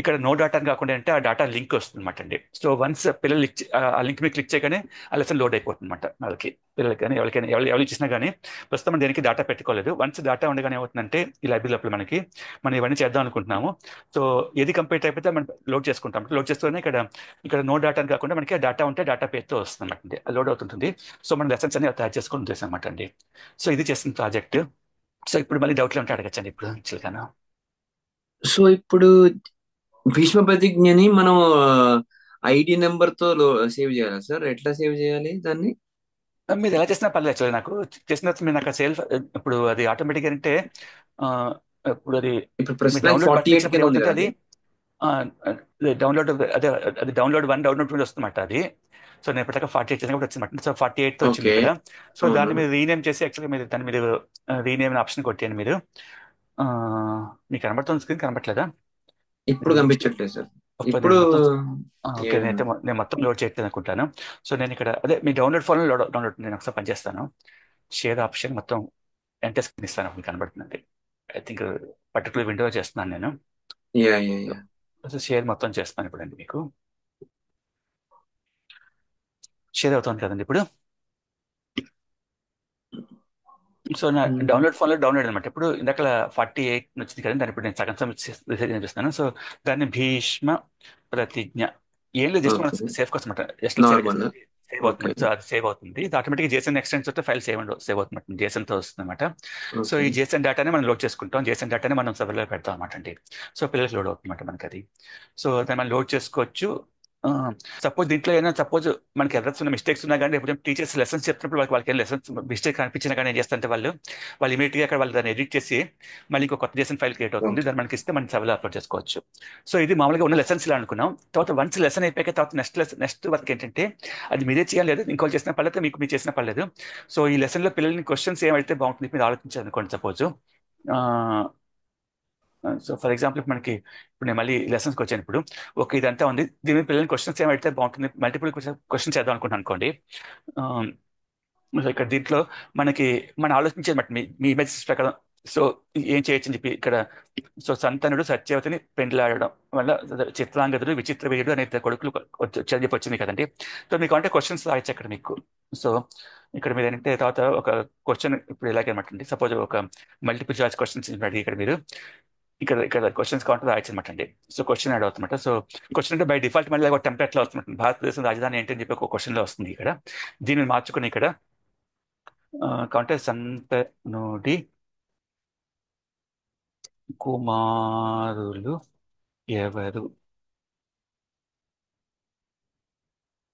ఇక్కడ నో డేటా కాకుండా అంటే ఆ డేటా లింక్ వస్తుంది అనమాట అండి. సో వన్స్ పిల్లలు ఆ లింక్ మీద క్లిక్ చేయగానే ఆ లెసన్ లోడ్ అయిపోతుంది అనమాట. వాళ్ళకి పిల్లలకి కానీ ఎవరికైనా ఎవరు ఇచ్చినా కానీ ప్రస్తుతం మనం దేనికి డేటా పెట్టుకోలేదు. వన్స్ డేటా ఉండగానే ఏమవుతుందంటే ఈ లైబ్రరీ లోపల మనం ఇవన్నీ చేద్దాం అనుకుంటున్నాము. సో ఏది కంప్లీట్ అయిపోతే మనం లోడ్ చేసుకుంటాం. లోడ్ చేస్తూనే ఇక్కడ నో డేటా కాకుండా మనకి డేటా ఉంటే డేటా పేరుతో వస్తుంది అనమాట అండి, లోడ్ అవుతుంటుంది. సో మన లెసన్స్ అన్ని తయారు చేసుకుని ఉద్దేశం అనమాట అండి. సో ఇది చేసిన ప్రాజెక్ట్. సో ఇప్పుడు మళ్ళీ డౌట్లు ఉంటే అడగచ్చండి ఇప్పుడు చిలకాను. సో ఇప్పుడు భీష్మ ప్రతిజ్ఞని మనం ఐడి నెంబర్ తో సేవ్ చేయాలా సార్? ఎట్లా సేవ్ చేయాలి దాన్ని? మీరు ఎలా చేసినా పర్లేదు యాక్చువల్లీ నాకు చేసిన తర్వాత మీరు నాకు సేల్ ఇప్పుడు అది ఆటోమేటిక్గా అంటే ఆ, ఇప్పుడు అది ఇప్పుడు మీ ప్రస్తుతానికి డౌన్లోడ్ బటన్ 48 ఇచ్చినప్పుడు కింద ఉంది ఏమవుతుందంటే అది కదండి. డౌన్లోడ్ అదే అది డౌన్లోడ్ డౌన్లోడ్ వస్తుందన్నమాట అది. సో నేను ఇప్పటిదాకా 48 చేసినప్పుడు వచ్చిందన్నమాట. సో 48 వచ్చింది ఓకే. ఇక్కడ. సో అవును. దాన్ని మీరు రీనేమ్ చేసి యాక్చువల్గా మీరు దాన్ని మీరు రీనేమ్ ఆప్షన్ కొట్టేయండి మీరు. ఆ, మీకు కనబడుతుంది స్క్రీన్ కనబడట్లేదా? ఇప్పుడు కనిపించట్లేదు సార్. ఇప్పుడు ఇప్పుడు నేను మొత్తం ఓకే ఏం- నేనైతే నేను మొత్తం లోడ్ చేయట్లేదు అనుకుంటాను. సో నేను ఇక్కడ అదే మీ డౌన్లోడ్ ఫోన్ డౌన్లోడ్ నేను ఒకసారి పనిచేస్తాను. షేర్ ఆప్షన్ మొత్తం ఎంటర్ స్క్రీన్ ఇస్తాను మీకు కనబడుతుంది. ఐ థింక్ పర్టికులర్ విండో చేస్తున్నాను నేను. Yeah yeah yeah. So share మొత్తం చేస్తాను ఇప్పుడు అండి మీకు. షేర్ అవుతుంది కదండి ఇప్పుడు. సో నా డౌన్లోడ్ ఫోన్లో డౌన్లోడ్ అనమాట. ఇప్పుడు ఇందాక 48 వచ్చింది కదండి, దాన్ని ఇప్పుడు నేను సగం సగం రిసైజ్ చేపిస్తాను. సో దాన్ని భీష్మ ప్రతిజ్ఞ ఏం లేదు, జస్ట్ మనం ఓకే. సేవ్ కోసం అనమాట. Just save normal. చేస్తే సేవ్ ఓకే. అవుతుంది. సో అది సేవ్ అవుతుంది. ఇది ఆటోమేటిక్ జేసన్ ఎక్స్టెన్స్ అయితే ఫైల్ సేవ్ అవుతుంది, జేసన్ తో వస్తుంది అనమాట. So okay. ఈ జేసన్ డేటానే మనం లోడ్ చేసుకుంటాం, జేసన్ డేటానే మనం సర్వర్లో పెడతాం అనమాట అండి. సో పిల్లలకి లోడ్ అవుతుంది అనమాట మనకి అది. సో దాన్ని మనం లోడ్ చేసుకోవచ్చు. సపోజ్ దీంట్లో ఏమైనా సపోజ్ మనకి ఎర్రర్స్ ఉన్న మిస్టేక్స్ ఉన్నా కానీ ఎప్పుడైనా టీచర్స్ లెసన్స్ చెప్తున్నప్పుడు వాళ్ళకి లెసన్స్ మిస్టేక్ కనిపించినా కానీ ఏం చేస్తారంటే వాళ్ళు ఇమీడియట్గా అక్కడ వాళ్ళు దాన్ని ఎడిట్ చేసి మళ్ళీ ఇంకో కొత్త జేసన్ ఫైల్ క్రియేట్ అవుతుంది. ఓకే. దాన్ని మనకి ఇస్తే మనం సర్వర్లో అప్లోడ్ చేసుకోవచ్చు. సో ఇది మామూలుగా ఉన్న లెసన్స్ ఇలా అనుకున్నాం. తర్వాత వన్స్ లెసన్ అయిపోయాక తర్వాత నెక్స్ట్ వర్క్ ఏంటంటే అది మీరే చేయాలి, లేదు ఇంకోటి చేసిన పర్లేదు, మీకు మీరు చేసిన పర్లేదు. సో ఈ లెసన్లో పిల్లల్ని క్వశ్చన్స్ ఏమైతే బాగుంటుంది మీరు ఆలోచించారు అనుకోండి సపోజ్. సో ఫర్ ఎగ్జాంపుల్ మనకి ఇప్పుడు నేను మళ్ళీ లెసన్స్కి వచ్చాను. ఇప్పుడు ఓకే ఇదంతా ఉంది, దీని మీద పిల్లల్ని క్వశ్చన్స్ ఏమైతే బాగుంటుంది, మల్టిపుల్ క్వశ్చన్స్ చేద్దాం అనుకుంటున్నాను అనుకోండి. సో ఇక్కడ దీంట్లో మనకి మనం ఆలోచించేది బట్టి మీ ఇమేజెస్ ప్రకారం సో ఏం చేయొచ్చు అని చెప్పి ఇక్కడ. సో సంతనుడు సత్యవతిని పెండ్లాడడం వల్ల చిత్రాంగదుడు విచిత్ర వీరుడు అనే ఇద్దరు కొడుకులు వచ్చని చెప్పి వచ్చింది కదండి. సో మీకు అంటే క్వశ్చన్స్ రాయొచ్చు అక్కడ మీకు. సో ఇక్కడ మీరు ఏంటంటే తర్వాత ఒక క్వశ్చన్ ఇప్పుడు ఇలాగేనమాట అండి. సపోజ్ ఒక మల్టిపుల్ చాయిస్ క్వశ్చన్స్ అడిగి ఇక్కడ మీరు ఇక్కడ ఇక్కడ క్వశ్చన్స్ కావాలంటే రాయొచ్చు అనమాట అండి. సో క్వశ్చన్ యాడ్ అవుతుందన్నమాట. సో క్వశ్చన్ అంటే బై డిఫాల్ట్ మళ్ళీ ఒక టెంప్లెట్ లో వస్తుంది, భారతదేశం రాజధాని ఏంటి అని చెప్పి ఒక క్వశ్చన్ లో వస్తుంది ఇక్కడ. దీనిని మార్చుకుని ఇక్కడ కాంటే సంతనుడి కుమారులు ఎవరు,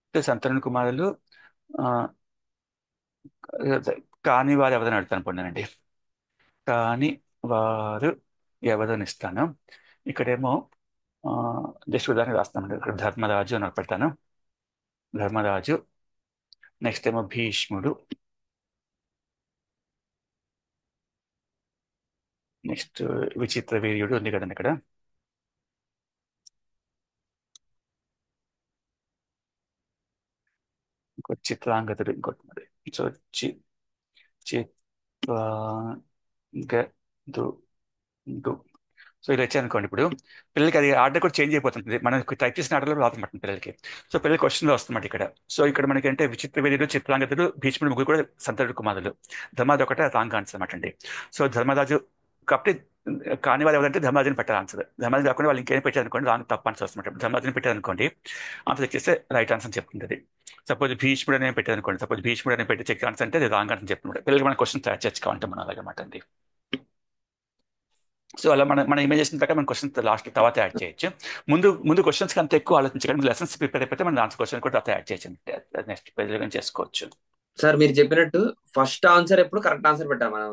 అంటే సంతనుడి కుమారులు ఆ, కాని వారు ఎవరైనా అడుగుతాను పొందానండి. కాని వారు ఎవరైనా ఇస్తాను. ఇక్కడేమో జస్ట్ ఉదాహరణ రాస్తాను. ఇక్కడ ధర్మరాజు అని ఒకటి పెడతాను. ధర్మరాజు. నెక్స్ట్ ఏమో భీష్ముడు. నెక్స్ట్ విచిత్ర వీర్యుడు ఉంది కదండి ఇక్కడ. ఇంకోటి చిత్రాంగదుడు ఇంకోటి మరి. సో చిత్రాంగదు. సో ఇలా వచ్చాయనుకోండి ఇప్పుడు పిల్లలకి అది ఆర్డర్ కూడా చేంజ్ అయిపోతుంది, మనం టైప్ చేసిన ఆర్డర్లో రాదన్నమాట పిల్లలకి. సో పిల్లలకి క్వశ్చన్లో వస్తుందన్నమాట ఇక్కడ. సో ఇక్కడ మనకి అంటే విచిత్ర వీరుడు చిత్రాంగదుడు భీష్ముడు ముగ్గురు కూడా సంతనుడు కుమారులు. ధర్మరాజు ఒకటే రాంగ్ ఆన్సర్ అనమాట అండి. సో ధర్మరాజు కాబట్టి కాని వారు ఎవరంటే ధర్మరాజుని పెట్టారు ఆన్సర్. ధర్మరాజు కాకుండా వాళ్ళు ఇంకేం పెట్టారు అనుకోండి రాంగ్ తప్ప ఆన్సర్ వస్తుంది. ధర్మరాజుని పెట్టారు అనుకోండి ఆన్సర్ వచ్చేస్తే రైట్ ఆన్సర్ చెప్తుంది అది. సపోజ్ భీష్ముడు అనే పెట్టారు అనుకోండి, సపోజ్ భీష్ముడు అనే పెట్టి చెక్ ఆన్సర్ అంటే అది రాంగ్ ఆన్సర్ చెప్తున్నాడు. పిల్లలకి మన క్వశ్చన్ తయారు చేసుకోవాలంటే మనం అలాగమాట అండి. సో అలా మన ఇమేజెస్ ప్రకారం మన క్వశ్చన్స్ లాస్ట్ తర్వాత యాడ్ చేయొచ్చు. ముందు ముందు క్వశ్చన్స్ అంత ఎక్కువ ఆలోచించకండి, లెసన్స్ ప్రిపేర్ అయిపోతే మనం ఆన్సర్ క్వశ్చన్ కూడా తర్వాత యాడ్ చేయొచ్చు. నెక్స్ట్ పేజ్ చేసుకోవచ్చు. సార్ మీరు చెప్పినట్టు ఫస్ట్ ఆన్సర్ ఎప్పుడు కరెక్ట్ ఆన్సర్ పెట్టాలి మనం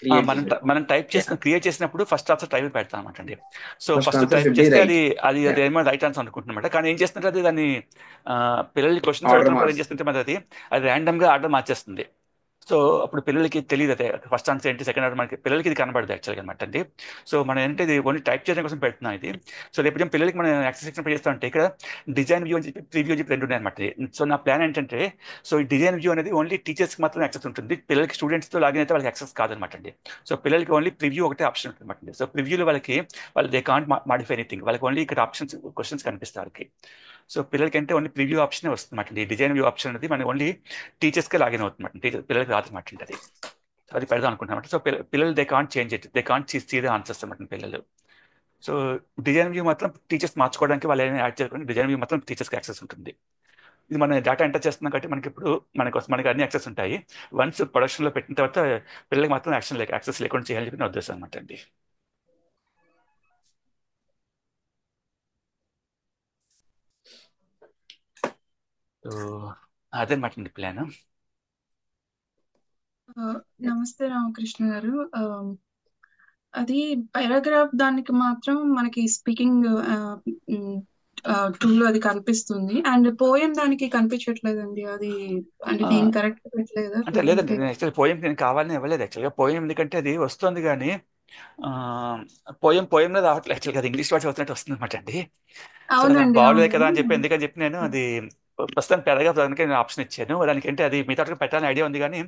క్రియేట్ మనం చేసేటప్పుడు. మనం టైప్ చేసిన క్రియేట్ చేసినప్పుడు ఫస్ట్ ఆన్సర్ టైప్ పెడతాం అనమాట అండి. So first first answer type should be చేస్తే రైట్. అది అది అదేమో రైట్ ఆన్సర్ అనుకుంటున్నమాట. కానీ ఏం చేస్తుంటే అది దాన్ని పిల్లలకి క్వశ్చన్స్ ఆర్డర్ అడుగుతున్నప్పుడు ఏం మార్క్స్. చేస్తుంటే మరి అది ర్యాండమ్ గా ఆర్డర్ మార్చేస్తుంది. సో అప్పుడు పిల్లలకి తెలియదు అదే ఫస్ట్ ఆన్సర్ ఏంటి సెకండ్ ఆన్సర్, మనకి పిల్లలకి ఇది కనబడదు యాక్చువల్గా అనమాట అండి. సో మనం ఏంటంటే ఇది ఓన్లీ టైప్ చేయడం కోసం పెడుతున్నాం ఇది. సో రేపు పిల్లలకి మనం యాక్సెస్ సెక్షన్ చేస్తా ఉంటే ఇక్కడ డిజైన్ వ్యూ అని చెప్పి ప్రివ్యూ అని చెప్పి రెండు ఉన్నాయి అనమాట. సో నా ప్లాన్ ఏంటంటే సో ఈ డిజైన్ వ్యూ అనేది ఓన్లీ టీచర్స్కి మాత్రం యాక్సెస్ ఉంటుంది, పిల్లలకి స్టూడెంట్స్తో లాగిన్ అయితే వాళ్ళకి యాక్సెస్ కాదనమాట అండి. సో పిల్లలకి ఓన్లీ ప్రివ్యూ ఒకటే ఆప్షన్ ఉంటుంది అనమాట. సో ప్రివ్యూలో వాళ్ళు దే కాంట్ మాడిఫై ఎనీథింగ్, వాళ్ళకి ఓన్లీ ఇక్కడ ఆప్షన్స్ క్వశ్చన్స్ కనిపిస్తాయి వాళ్ళకి. సో పిల్లలకి అంటే ఓన్లీ ప్రివ్యూ ఆప్షనే వస్తుంది అనమాట. ఈ డిజైన్ వ్యూ ఆప్షన్ అనేది మనకి ఓన్లీ టీచర్స్కే లాగిన్ అవుతుంది, పిల్లలకి రాదన్నమాట అండి అది. సో అది పెడదాం అనుకుంటున్నాం. సో పిల్లలు they can't change it, they can't see the answers అనమాట పిల్లలు. సో డిజైన్ వ్యూ మాత్రం టీచర్స్ మార్చుకోవడానికి వాళ్ళు ఏమైనా యాడ్ చేసుకుని డిజైన్ వ్యూ మాత్రం టీచర్స్కి యాక్సెస్ ఉంటుంది. ఇది మన డేటా ఎంటర్ చేస్తున్నాం కాబట్టి మనకి ఇప్పుడు మనకి అన్ని యాక్సెస్ ఉంటాయి. వన్స్ ప్రొడక్షన్లో పెట్టిన తర్వాత పిల్లలకి మాత్రం యాక్సెస్ లేకుండా చేయాలని చెప్పి నా ఉద్దేశం అనమాట అండి. సో అదే అనమాట అండి ప్లాన్. ఆ, నమస్తే రామకృష్ణ గారు. అది పారాగ్రాఫ్ దానికి మాత్రం మనకి స్పీకింగ్ టూల్ అది కనిపిస్తుంది, అండ్ పోయం దానికి కనిపించట్లేదండి. అది అంటే ఆ, నేను కరెక్ట్ పెట్టలేదా అంటే లేదండి, లేదంటే? నేను యాక్చువల్ పోయం నేను కావాలని ఇవ్వలేదు యాక్చువల్గా. పోయం ఎందుకంటే అది వస్తుంది కానీ పోయంలో రావట్లేదు యాక్చువల్గా, అది ఇంగ్లీష్ వర్డ్స్ వస్తున్నట్టు వస్తుంది అనమాట అండి. సో అది నాకు అవునండి, బాగోలేదు కదా అని చెప్పి, అవును. ఎందుకని చెప్పి నేను అది ప్రస్తుతం పారాగ్రాఫ్ దానికి నేను ఆప్షన్ ఇచ్చాను. దానికి అంటే అది మిగతా వాటికి పెట్టాలని ఐడియా ఉంది కానీ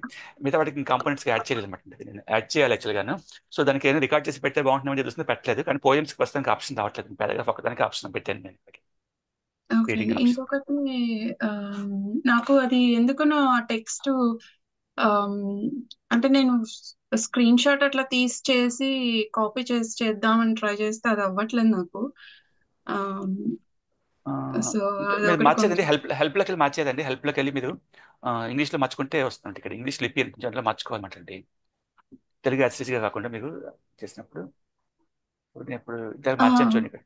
మిగతా వాటికి కాంపోనెంట్స్ యాడ్ చేయలేదు అనమాట. నేను యాడ్ చేయాలి యాక్చువల్గాను. సో దానికి ఏదైనా రికార్డ్ చేసి పెడితే బాగుంటుందని చూస్తుంది, పెట్టలేదు. కానీ పోయమ్స్ ప్రస్తుతానికి ఆప్షన్ రావట్లేదు, పారాగ్రాఫ్ ఒకదానికి ఆప్షన్ పెట్టాను నేను ఓకే. Reading option. ఇంకొకటి, నాకు అది ఎందుకనో ఆ టెక్స్ట్ అంటే నేను స్క్రీన్ షాట్ అట్లా తీసి చేసి కాపీ చేసి చేద్దామని ట్రై చేస్తే అది అవ్వట్లేదు నాకు. సో మీరు అదొకటి మార్చేదండి, కొంచెం. హెల్ప్లోకి వెళ్ళి మార్చేదండి. హెల్ప్లోకి వెళ్ళి మీరు ఇంగ్లీష్లో మార్చుకుంటే వస్తుంది. ఇక్కడ ఇంగ్లీష్ లిపి దాంట్లో మార్చుకోవాలన్నమాట అండి, తెలుగు యాక్సెస్గా కాకుండా మీరు చేసినప్పుడు. ఇప్పుడు ఆ, మార్చాను చూడండి ఇక్కడ.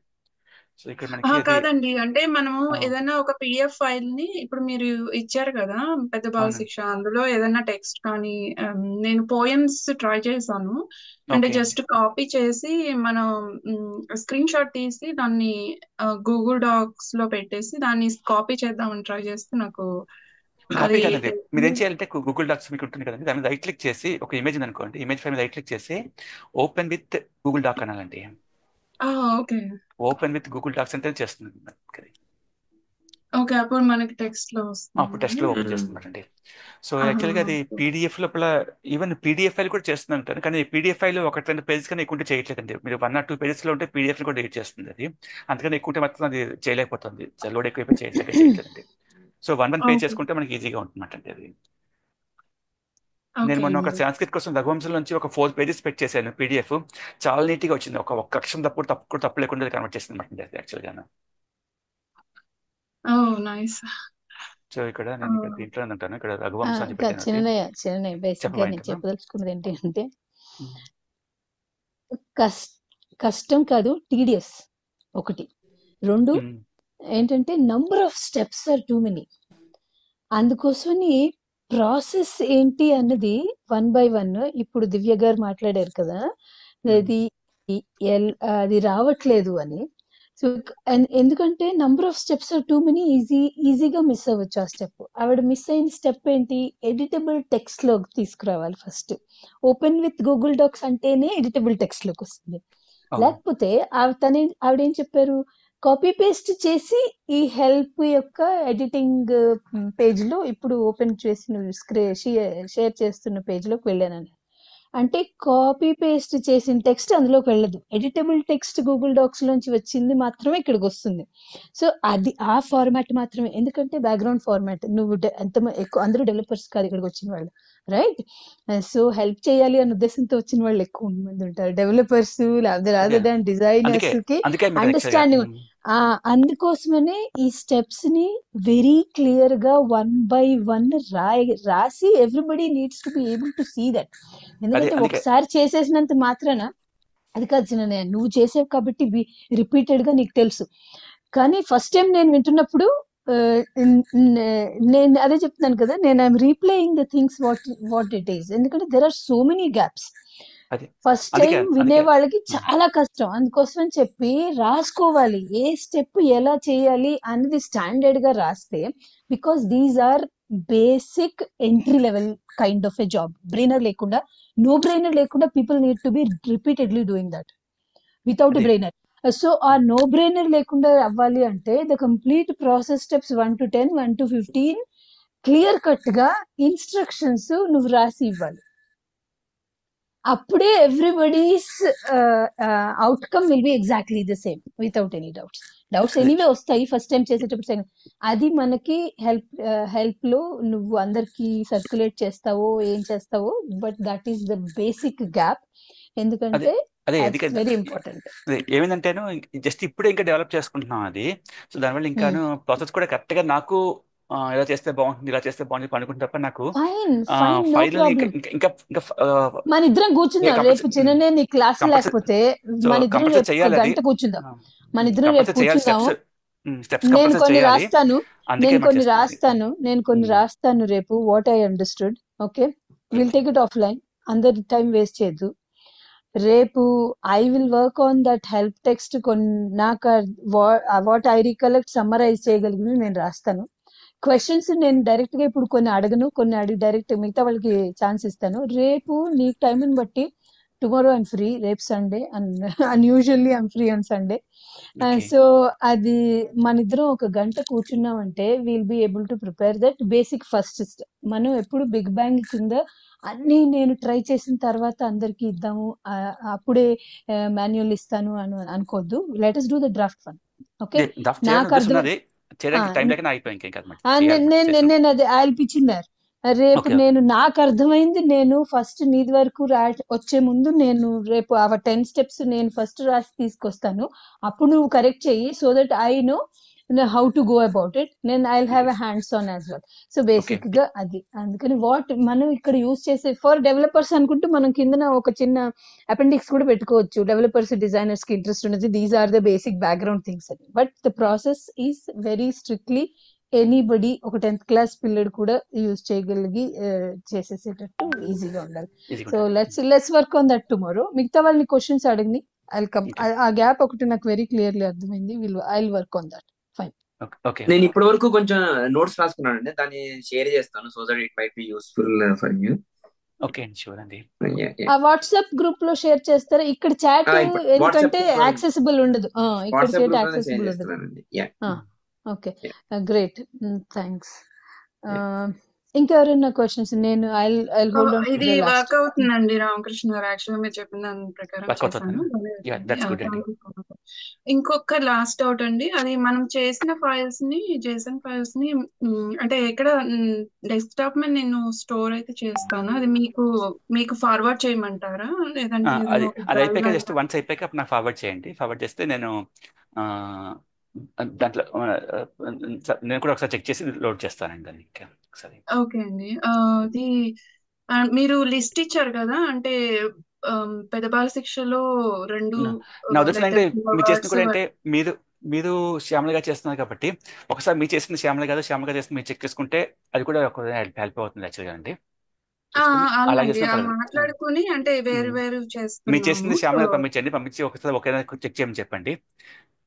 సో ఇక్కడ మనకి అది కాదండి, అంటే మనము ఆ, ఏదైనా ఒక PDF ఫైల్ ని ఇప్పుడు మీరు ఇచ్చారు కదా పెద్ద బాల అవునండి. శిక్ష, అందులో ఏదైనా టెక్స్ట్ కానీ నేను పోయమ్స్ ట్రై చేశాను. అంటే ఓకే. జస్ట్ కాపీ చేసి మనం స్క్రీన్ షాట్ తీసి దాన్ని గూగుల్ డాక్స్ లో పెట్టేసి దాన్ని కాపీ చేద్దామని ట్రై చేస్తే నాకు కాపీ అది కాదండి, మీరు ఏం చేయాలంటే గూగుల్ డాక్స్ మీకు ఉంటుంది కదండి, దాని మీద రైట్ క్లిక్ చేసి ఒక ఇమేజ్ అనుకోండి, ఇమేజ్ ఫైల్ మీద రైట్ క్లిక్ చేసి ఓపెన్ విత్ గూగుల్ డాక్ అనాలండి. Okay. Open with Google docs అంటే చేస్తుంది మనకి. ఓకే, అప్పుడు మనకి టెక్స్ట్ లో అప్పుడు టెస్ట్ లో వస్తుంది. ఓపెన్ చేస్తుందండి. సో యాక్చువల్గా అది ఓకే. పీడిఎఫ్ లోపల ఈవెన్ పీడిఎఫ్ ఫైల్ కూడా చేస్తుంది అంటారు, కానీ పీడిఎఫ్ ఫైల్ ఒకటి రెండు పేజెస్ కన్నా ఎక్కువ ఉంటే చేయట్లేదండి. మీరు 1 or 2 pages లో ఉంటే పీడిఎఫ్ కూడా ఎడిట్ చేస్తుంది అది. అందుకని ఎక్కువ ఉంటే మాత్రం అది చేయలేకపోతుంది, లోడ్ ఎక్కువైపోయి చేయట్లేదండి. So 1 page okay. చేసుకుంటే మనకి ఈజీగా ఉంటుందన్నమాట అండి అది. నేను ఓకే మొన్న ఒక అండి. సాంస్క్రిట్ కోసం రఘువంశం నుంచి ఒక 4 pages పెట్టి చేశాను పీడిఎఫ్. చాలా నీట్ గా వచ్చింది, ఒక్క అక్షరం తప్పు లేకుండా కన్వర్ట్ చేసింది అనమాట యాక్చువల్గా. నైస్. సో ఇక్కడ నేను ఇక్కడ దీంట్లో ఉంటాను, ఇక్కడ రఘువంశం అని పెట్టాను. అది చిన్నయ్య బేసిక్ గా చెప్పబోయే నేను చెప్పదలుచుకున్నది ఏంటి అంటే ఉమ్. కష్టం కాదు, టీడియస్ ఒకటి. రెండు ఉమ్. ఏంటంటే number of steps are too many. అందుకోసమని ప్రాసెస్ ఏంటి అన్నది 1 by 1 ఇప్పుడు దివ్య గారు మాట్లాడారు కదా, అది అది రావట్లేదు అని. సో ఎందుకంటే number of steps are too many, ఈజీగా మిస్ అవ్వచ్చు ఆ స్టెప్. ఆవిడ మిస్ అయిన స్టెప్ ఏంటి, ఎడిటబుల్ టెక్స్ట్ లోకి తీసుకురావాలి first. Open with Google Docs అంటేనే ఎడిటబుల్ టెక్స్ట్ లోకి వస్తుంది. లేకపోతే ఆవిడ ఏం చెప్పారు, కాపీ పేస్ట్ చేసి ఈ హెల్ప్ యొక్క ఎడిటింగ్ పేజ్ లో ఇప్పుడు ఓపెన్ చేసి నువ్వు షేర్ చేస్తున్న పేజ్ లోకి వెళ్ళానని అంటే కాపీ పేస్ట్ చేసిన టెక్స్ట్ అందులోకి వెళ్ళదు, ఎడిటబుల్ టెక్స్ట్ గూగుల్ డాక్స్ లోంచి వచ్చింది మాత్రమే ఇక్కడికి వస్తుంది. సో అది ఆ ఫార్మాట్ మాత్రమే, ఎందుకంటే బ్యాక్గ్రౌండ్ ఫార్మాట్. నువ్వు ఎక్కువ అందరూ డెవలపర్స్ కాదు ఇక్కడికి వచ్చిన వాళ్ళు, రైట్? సో హెల్ప్ చేయాలి అనే ఉద్దేశంతో వచ్చిన వాళ్ళు ఎక్కువ మంది ఉంటారు, డెవలపర్స్ లేకపోతే రాదర్ దాన్ డిజైనర్స్ కి అండర్స్టాండింగ్. అందుకోసమనే ఈ స్టెప్స్ ని వెరీ క్లియర్ గా 1 by 1 రాసి everybody needs to be able to see that. ఎందుకంటే ఒకసారి చేసేసినంత మాత్రాన అది కాదు చిన్న, నువ్వు చేసేవి కాబట్టి రిపీటెడ్ గా నీకు తెలుసు. కానీ ఫస్ట్ టైం నేను వింటున్నప్పుడు నేను అదే చెప్తున్నాను కదా, నేను I'm replaying the things what it is. ఎందుకంటే there are so many gaps. First time వినే వాళ్ళకి చాలా కష్టం. అందుకోసం అని చెప్పి రాసుకోవాలి, ఏ స్టెప్ ఎలా చేయాలి అనేది స్టాండర్డ్ గా రాస్తే, because these are basic entry level kind of a job. Brainer లేకుండా, నో బ్రెయినర్ లేకుండా people need to be repeatedly doing that without brainer. So ఆ నో బ్రెయినర్ లేకుండా అవ్వాలి అంటే the complete process steps 1 to 10, 1 to 15 clear cut గా instructions నువ్వు రాసి ఇవ్వాలి. అప్పుడే everybody's outcome will be exactly the same without any doubts anyway వస్తాయి ఫస్ట్ టైం చేసేటప్పుడు. అది మనకి హెల్ప్ లో నువ్వు అందరికి సర్క్యులేట్ చేస్తావో ఏం చేస్తావో, but that is the basic gap. ఎందుకంటే వెరీ ఇంపార్టెంట్. ఏమైందంటేను జస్ట్ ఇప్పుడే ఇంకా డెవలప్ చేసుకుంటున్నాం అది. సో దానివల్ల ఇంకాను ప్రాసెస్ కూడా కరెక్ట్ గా నాకు ఇలా చేస్తే బాగుంటుంది, ఇలా చేస్తే బాగుంటుంది అనుకుంటే తప్ప నాకు ఫైల్ ఇంకా మన ఇద్దరం కూర్చుందాం రేపు. చిన్న నీ క్లాస్ లేకపోతే మన ఇద్దరం రేపు గంట కూర్చుందాం. మన ఇద్దరం రేపు కూర్చుందాము. నేను కొన్ని రాస్తాను రేపు what I understood. Okay, will take it of line, అందరి టైం వేస్ట్ చేయొద్దు. రేపు I will work on that help text. నాకు వాట్ ఐ రికలెక్ట్ సమ్మరైజ్ చేయగలిగింది నేను రాస్తాను. క్వశ్చన్స్ నేను డైరెక్ట్ గా ఇప్పుడు కొన్ని అడగను, కొన్ని అడిగి డైరెక్ట్ మిగతా వాళ్ళకి ఛాన్స్ ఇస్తాను. రేపు నీ టైంని బట్టి టుమారో ఐమ్ ఫ్రీ, రేపు Sunday unusually I'm free on Sunday. Okay so అది మన ఇద్దరం ఒక గంట కూర్చున్నామంటే will be able to prepare that basic first. మనం ఎప్పుడు బిగ్ బ్యాంగ్ కింద అన్ని నేను ట్రై చేసిన తర్వాత అందరికి ఇద్దాము, అప్పుడే మాన్యువల్ ఇస్తాను అని అనుకోవద్దు. Let us do the draft one. Okay, draft చేయాలని నాకు ఉద్దేశం అర్థం. ఉన్నది, చేయడానికి టైం లేకనే ఆగిపోయి ఇంకేం కాదు ఆ, చేయాలి నేను చేసాం. నేను అది ఆల్పించినారు. రేపు ఓకే నేను నాకు అర్థమైంది, నేను ఫస్ట్ నీది వరకు వచ్చే ముందు నేను రేపు 10 స్టెప్స్ నేను ఫస్ట్ రాసి తీసుకొస్తాను. అప్పుడు నువ్వు కరెక్ట్ చెయ్యి, so that I know how to go about it. నేను I have a hands on as well. So okay basic గా అది. అందుకని వాట్ మనం ఇక్కడ యూజ్ చేసే ఫర్ డెవలపర్స్ అనుకుంటూ మనం కిందన ఒక చిన్న అపెండిక్స్ కూడా పెట్టుకోవచ్చు. డెవలపర్స్ డిజైనర్స్ కి ఇంట్రెస్ట్ ఉన్నది, these are the basic background things అని. But the process is very strictly anybody, ఒక 10th క్లాస్ పిల్లడు కూడా యూజ్ చేయగలిగి చేసేసేటట్టు ఈజీగా ఉండాలి. ఈజీగా సో ఉంటుంది. Let's work on that tomorrow. మిగతా వాళ్ళని క్వశ్చన్స్ అడగని, ఐల్ కమ్. ఓకే ఆ గ్యాప్ ఒకటి నాకు వెరీ క్లియర్లీ అర్థమైంది. I'll work on that. Fine. Okay okay నేను ఇప్పటి వరకు కొంచెం నోట్స్ రాసుకున్నానండి, దాన్ని షేర్ చేస్తాను so that it might be useful for you. Okay అండి, షూర్ అండి. ఆ వాట్సాప్ గ్రూప్ లో షేర్ చేస్తారా? ఇక్కడ చాట్ ఇప్పుడు వాట్సాప్ ఎందుకంటే గ్రూప్ లో యాక్సెసిబుల్ ఉండదు. ఇక్కడ వాట్సాప్ చాట్ గ్రూప్ లోనే షేర్ యాక్సెసిబుల్ ఉండదు. చేస్తున్నానండి. Okay, great, thanks. ఇంకెవరైనా క్వశ్చన్స్? నేను ఐల్ హోల్డ్ ఆన్ టు ఇది ద వర్క్ లాస్ట్. అవుతుందండి రామకృష్ణ గారు. యాక్చువల్గా మీరు చెప్పిన దాని ప్రకారం వర్క్ చేశాను. అవుతుంది. యా, దట్స్ గుడ్ అండి. Thank you so much. ఇంకొక లాస్ట్ డౌట్ అండి, అది మనం చేసిన ఫైల్స్ ని, JSON ఫైల్స్ ని అంటే ఎక్కడ డెస్క్టాప్ మీద నేను స్టోర్ అయితే చేస్తాను, అది మీకు ఫార్వర్డ్ చేయమంటారా, లేదంటే అది ఏదైనా ఒక అది డ్రైవ్ అయిపోయాక లాగా? జస్ట్ వన్స్ అయిపోయాక అప్పుడు నాకు ఫార్వర్డ్ చేయండి. ఫార్వర్డ్ చేస్తే నేను దాంట్లో నేను కూడా ఒకసారి చెక్ చేసి లోడ్ చేస్తానండి దాన్ని ఇంకా ఒకసారి. ఓకే అండి. అది మీరు లిస్ట్ ఇచ్చారు కదా, అంటే పెద్ద బాల శిక్షలో 2 నా ఉద్దేశం అంటే మీరు చేసిన వర్డ్స్. కూడా అంటే మీరు మీరు శ్యామల గారు చేస్తున్నారు కాబట్టి ఒకసారి మీరు చేసిన శ్యామల గారు చేసిన మీరు చెక్ చేసుకుంటే అది కూడా ఒక హెల్ప్ అవుతుంది యాక్చువల్గా అండి. చూసుకుని అలా అలాగే చేసిన పర్లేదు. మాట్లాడుకుని అంటే వేరు వేరు మీరు చేస్తున్నాము. చేసింది శ్యామల పంపించి ఒకసారి ఒకే చెక్ చేయమని చెప్పండి.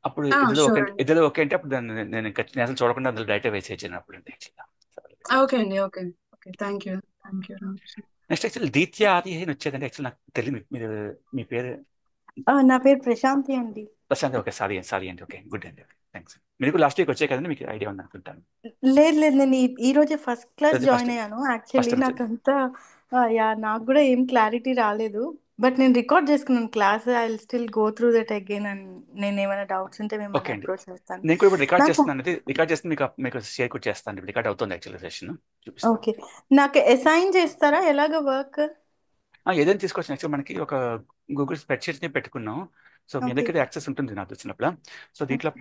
అప్పుడు షూర్ అండి. ఇద్దరు ఓకే అంటే అప్పుడు నేను అసలు చూడకుండా అందులో డైరెక్ట్ వేసేయచ్చాను అప్పుడు అండి. ఓకే అండి. Okay okay, thank you Ramakrishna. Next actual దీత్య ఆది అని వచ్చేదండి. యాక్చువల్ నాకు తెలియదు మీరు మీ పేరు. నా పేరు ప్రశాంతి అండి. ప్రశాంత్. ఓకే, సారీ అండి. ఓకే, గుడ్ అండి. థ్యాంక్స్. మీకు లాస్ట్ వీక్ వచ్చాయి కదండి, మీకు ఐడియా ఉంది అనుకుంటాను. లేదు నేను ఈ రోజే ఫస్ట్ క్లాస్ జాయిన్ ఫస్ట్ అయ్యాను. యాక్చువల్లీ టైం నాకంతా నాకు కూడా ఏం క్లారిటీ రాలేదు. బట్ నేను రికార్డ్ చేసుకున్నాను class. I will still go through that again. And నేను ఏమైనా డౌట్స్ ఉంటే ఓకే మిమ్మల్ని అండి. అప్రోచ్ చేస్తాను. నేను కూడా ఇప్పుడు రికార్డ్ నాకు చేస్తున్నాను. రికార్డ్ చేస్తే మీకు షేర్ కూడా చేస్తాను. రికార్డ్ అవుతుంది యాక్చువల్ సెషన్ చూపిస్తాను. ఓకే, నాకు అసైన్ చేస్తారా ఎలాగ వర్క్? ఏదైనా తీసుకోవచ్చు. యాక్చువల్ మనకి ఒక గూగుల్ స్ప్రెడ్షీట్ ని పెట్టుకున్నాం. సో మీ ఓకే దగ్గర యాక్సెస్ ఉంటుంది నాకు వచ్చినప్పుడు. సో దీంట్లో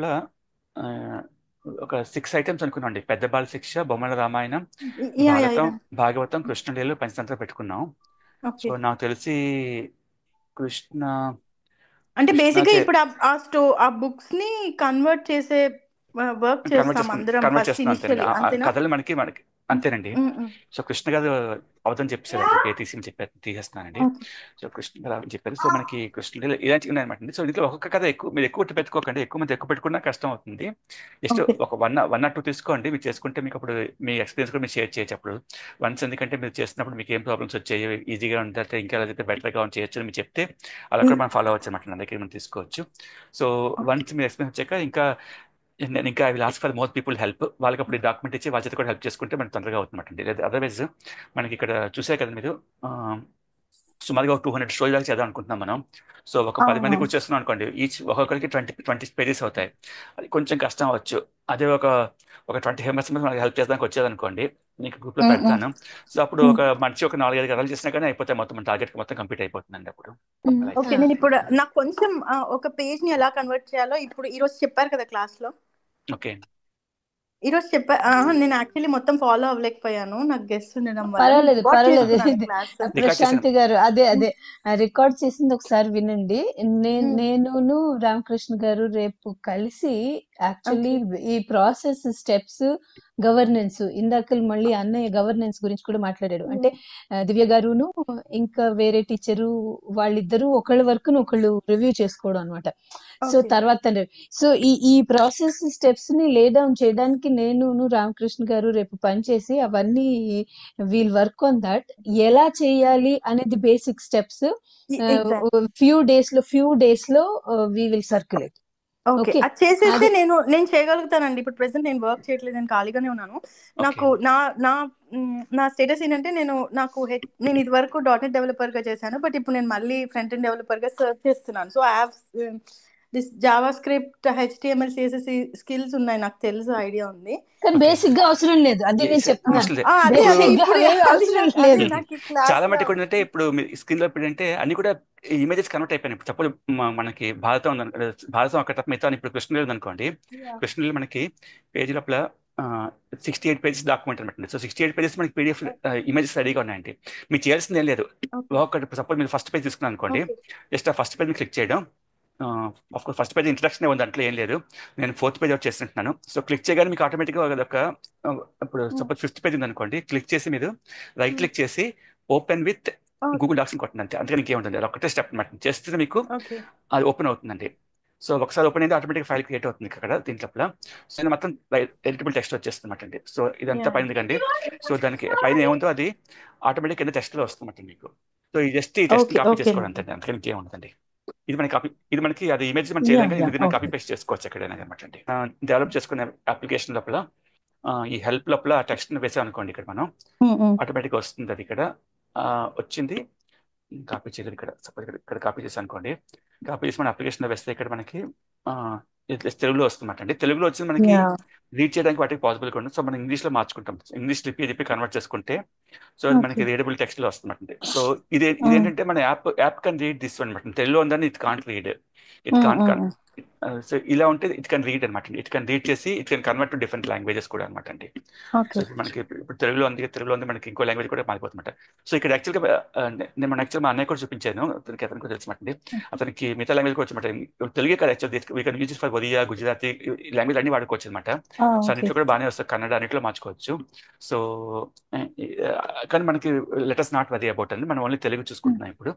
ఒక 6 ఐటమ్స్ అనుకున్నాండి. పెద్ద బాల శిక్ష, బొమ్మల రామాయణం, భారతం, భాగవతం, కృష్ణలీలు, పంచతంత్ర పెట్టుకున్నాం. సో నాకు తెలిసి కృష్ణ అంటే బేసిక్ గా ఇప్పుడు ఆ బుక్స్ ని కన్వర్ట్ చేసే వర్క్ చేస్తాం అందరం కన్వర్ట్ ఫస్ట్ చేస్తున్నాం. ఇనిషియల్లీ, అంతేనా? కథలు మనకి అంతేనండి. సో కృష్ణ గారు అవతం చెప్పారు, పేటీసీ చెప్పారు, తీసేస్తున్నానండి. సో కృష్ణ గారు చెప్పారు. సో మనకి కృష్ణ ఇలాంటివి ఉన్నాయన్నమాట. సో దీంట్లో ఒక్కొక్క కథ మీరు ఎక్కువ పెట్టుకోకండి. ఎక్కువ మంది ఎక్కువ పెట్టుకున్నా కష్టం అవుతుంది. జస్ట్ ఒక 1 or 2 తీసుకోండి. మీరు చేసుకుంటే మీకు అప్పుడు మీ ఎక్స్పీరియన్స్ కూడా మీరు షేర్ చేయొచ్చు అప్పుడు వన్స్. ఎందుకంటే మీరు చేస్తున్నప్పుడు మీకు ఏం ప్రాబ్లమ్స్ వచ్చాయి, ఈజీగా ఉంటే ఇంకా అయితే బెటర్గా చేయొచ్చు అని మీరు చెప్తే అలా కూడా మనం ఫాలో అవ్వచ్చు అనమాట. నా దగ్గర మనం తీసుకోవచ్చు. సో వన్స్ మీరు ఎక్స్పీరియన్స్ వచ్చాక నేను I will ask for more people help. వాళ్ళకి అప్పుడు డాక్యుమెంట్ ఇచ్చి వాళ్ళ చేత కూడా హెల్ప్ చేసుకుంటే మనకి తొందరగా అవుతుందండి. అదర్వైజ్ మనకి ఇక్కడ చూసే కదా మీరు సుమారుగా ఒక 200 స్టోరీ దాకా చేద్దాం అనుకుంటున్నాం మనం. సో ఒక 10 మందికి వచ్చేస్తున్నాం అనుకోండి, ఒక్కొక్కరికి 20 పేజెస్ అవుతాయి. అది కొంచెం కష్టం అవ్వచ్చు. అదే ఒక 20 మెంబర్స్ మనకి హెల్ప్ చేద్దానికి వచ్చేదనుకోండి, మీకు గ్రూప్ లో పెడతాను. సో అప్పుడు ఒక 4-5 కథలు చేసినా కానీ అయిపోతాయి. మొత్తం టార్గెట్ మొత్తం కంప్లీట్ అయిపోతుందండి అప్పుడు. ఓకే, నేను ఇప్పుడు నాకు కొంచెం ఒక పేజ్ ని ఎలా కన్వర్ట్ చేయాలో ఇప్పుడు ఈ రోజు చెప్పారు కదా క్లాస్ లో. ఓకే, ఈ రోజు నేను యాక్చువల్లీ మొత్తం ఫాలో అవ్వలేకపోయాను, నాకు గెస్ట్ ఉండడం పర్వాలేదు. క్లాస్. ప్రశాంతి గారు అదే రికార్డ్ చేసింది ఒకసారి వినండి. నేను రామకృష్ణ గారు రేపు కలిసి యాక్చువల్లీ ఓకే ఈ ప్రాసెస్ స్టెప్స్ గవర్నెన్స్ ఇందాక మళ్ళీ అన్నయ్య గవర్నెన్స్ గురించి కూడా మాట్లాడాడు. అంటే దివ్య గారును ఇంకా వేరే టీచరు వాళ్ళిద్దరూ ఒకళ్ళ వర్క్ ఒకళ్ళు రివ్యూ చేసుకోవడం అనమాట. సో ఓకే తర్వాత సో ఈ ప్రాసెస్ స్టెప్స్ ని లే డౌన్ చేయడానికి నేను రామకృష్ణ గారు రేపు పనిచేసి అవన్నీ వీల్ వర్క్ ఆన్ దట్ ఎలా చేయాలి అనేది basic steps exact few days లో we will circulate. Okay okay అది చేసేస్తే అదే నేను చేయగలుగుతానండి. ఇప్పుడు ప్రెసెంట్ నేను వర్క్ చేయట్లేదు, నేను ఖాళీగానే ఉన్నాను. ఓకే నాకు నా నా నా స్టేటస్ ఏంటంటే నేను ఇది వరకు .NET డెవలపర్ గా చేశాను, బట్ ఇప్పుడు నేను మళ్ళీ ఫ్రంట్ ఎండ్ డెవలపర్ గా సర్చ్ చేస్తున్నాను. So I have this Java script HTML CSS skills ఉన్నాయి, నాకు తెలుసు, ఐడియా ఉంది. కానీ ఓకే బేసిక్ గా అవసరం లేదు, అది నేను చెప్తున్నాను. మోస్ట్లీ అదే ఇప్పుడు అదే బేసిక్ గా ఇప్పుడు అవేవి అది అవసరం అదే లేదు. నాకు ఈ క్లాస్ చాలా లో మట్టుకు ఏంటంటే ఇప్పుడు మీ స్క్రీన్ లో ఇప్పుడు అంటే అన్ని కూడా ఇమేజెస్ కన్వర్ట్ అయిపోయినాయి. ఇప్పుడు సపోజ్ మనకి భారతం భారతం అక్కడ తప్ప మిగతా ఇప్పుడు కృష్ణలీల ఉందనుకోండి, కృష్ణలీల మనకి పేజీ లోపల 68 పేజెస్ డాక్యుమెంట్ అనమాట. సో 68 పేజెస్ మనకి PDF ఇమేజెస్ రెడీగా ఉన్నాయండి. మీకు చేయాల్సింది ఏం లేదు. ఓకే ఒకటి సపోజ్ మీరు ఫస్ట్ పేజ్ తీసుకున్నాను అనుకోండి, ఓకే జస్ట్ ఆ ఫస్ట్ పేజ్ క్లిక్ చేయడం. ఫస్ట్ పేజ్ ఇంట్రడక్షన్ ఉంది, దాంట్లో ఏం లేదు. నేను 4th పేజ్ అవుట్ చేస్తుంటున్నాను. సో క్లిక్ చేయగానే మీకు ఆటోమేటిక్గా ఒక ఇప్పుడు సపోజ్ 5th పేజ్ ఉంది అనుకోండి, క్లిక్ చేసి మీరు రైట్ క్లిక్ చేసి ఓపెన్ విత్ గూగుల్ డాక్స్ కొట్టండి అంతే. అంతగా ఇంకేముంటుంది, అది ఒకటే స్టెప్ అనమాట. చేస్తే మీకు ఓకే అది ఓపెన్ అవుతుందండి. సో ఒకసారి ఓపెన్ అయితే ఆటోమేటిక్ ఫైల్ క్రియేట్ అవుతుంది అక్కడ దీంట్లో. సో ఇది మొత్తం ఎడిటబుల్ టెక్స్ట్ వచ్చేస్తుందన్నమాట అండి. సో ఇదంతా పైన ఎందుకండి, సో దానికి పైన ఏముందో అది ఆటోమేటిక్ కింద టెస్ట్లో వస్తుందన్నమాట మీకు. సో ఈ టెస్ట్ ఓకే కాపీ ఓకే చేసుకోవడం అంతే, అంతకని ఇంకేముంటుందండి. ఇది మనకి అది ఇమేజ్ మనం చేయలేం కానీ ఇది కాపీ ఓకే పేస్ట్ చేసుకోవచ్చు ఎక్కడైనా అనమాట అండి. డెవలప్ చేసుకునే అప్లికేషన్ లోపల ఈ హెల్ప్ లోపల టెక్స్ట్ వేసాం అనుకోండి, ఇక్కడ మనం ఆటోమేటిక్గా వస్తుంది అది. ఇక్కడ వచ్చింది, కాపీ చేయలేదు. ఇక్కడ సపోజ్ ఇక్కడ కాపీ చేసాం అనుకోండి, కాపీ చేసి మన అప్లికేషన్లో వేస్తే ఇక్కడ మనకి తెలుగులో వస్తుందన్నమాట అండి. తెలుగులో వచ్చింది మనకి రీడ్ చేయడానికి వాటికి పాసిబుల్ కూడా. సో మనం ఇంగ్లీష్లో మార్చుకుంటాం, ఇంగ్లీష్ చెప్పి కన్వర్ట్ చేసుకుంటే సో అది మనకి రీడబుల్ టెక్స్ట్ లో వస్తుందండి. సో ఇదేంటంటే మన యాప్ కెన్ రీడ్ దిస్ అనమాట. తెలుగులో ఉందని it can't read, it can't. So ఇలా ఉంటే ఇట్ కెన్ రీడ్ అనమాట అండి. ఇట్ కెన్ రీడ్ చేసి it can convert to different languages కూడా అనమాట అండి. సో ఇప్పుడు మనకి ఇప్పుడు తెలుగులో ఉంది మనకి ఇంకో లాంగ్వేజ్ కూడా మారిపోతుందన్నమాట. సో ఇక్కడ యాక్చువల్గా నేను మా అన్నయ్య కూడా చూపించాను, అతనికి కూడా తెలుసు అండి. అతనికి మిగతా లాంగ్వేజ్ కూడా వచ్చి తెలుగే కదా actual we can use for Oriya, Gujarati language అన్ని వాడుకోవచ్చు అనమాట. సో అన్నిట్లో కూడా బాగానే వస్తుంది, కన్నడ అన్నిట్లో మార్చుకోవచ్చు. సో కానీ మనకి లెటర్స్ నాట్ వరీ అబౌట్ అండి, మనం ఓన్లీ తెలుగు చూసుకుంటున్నాం ఇప్పుడు.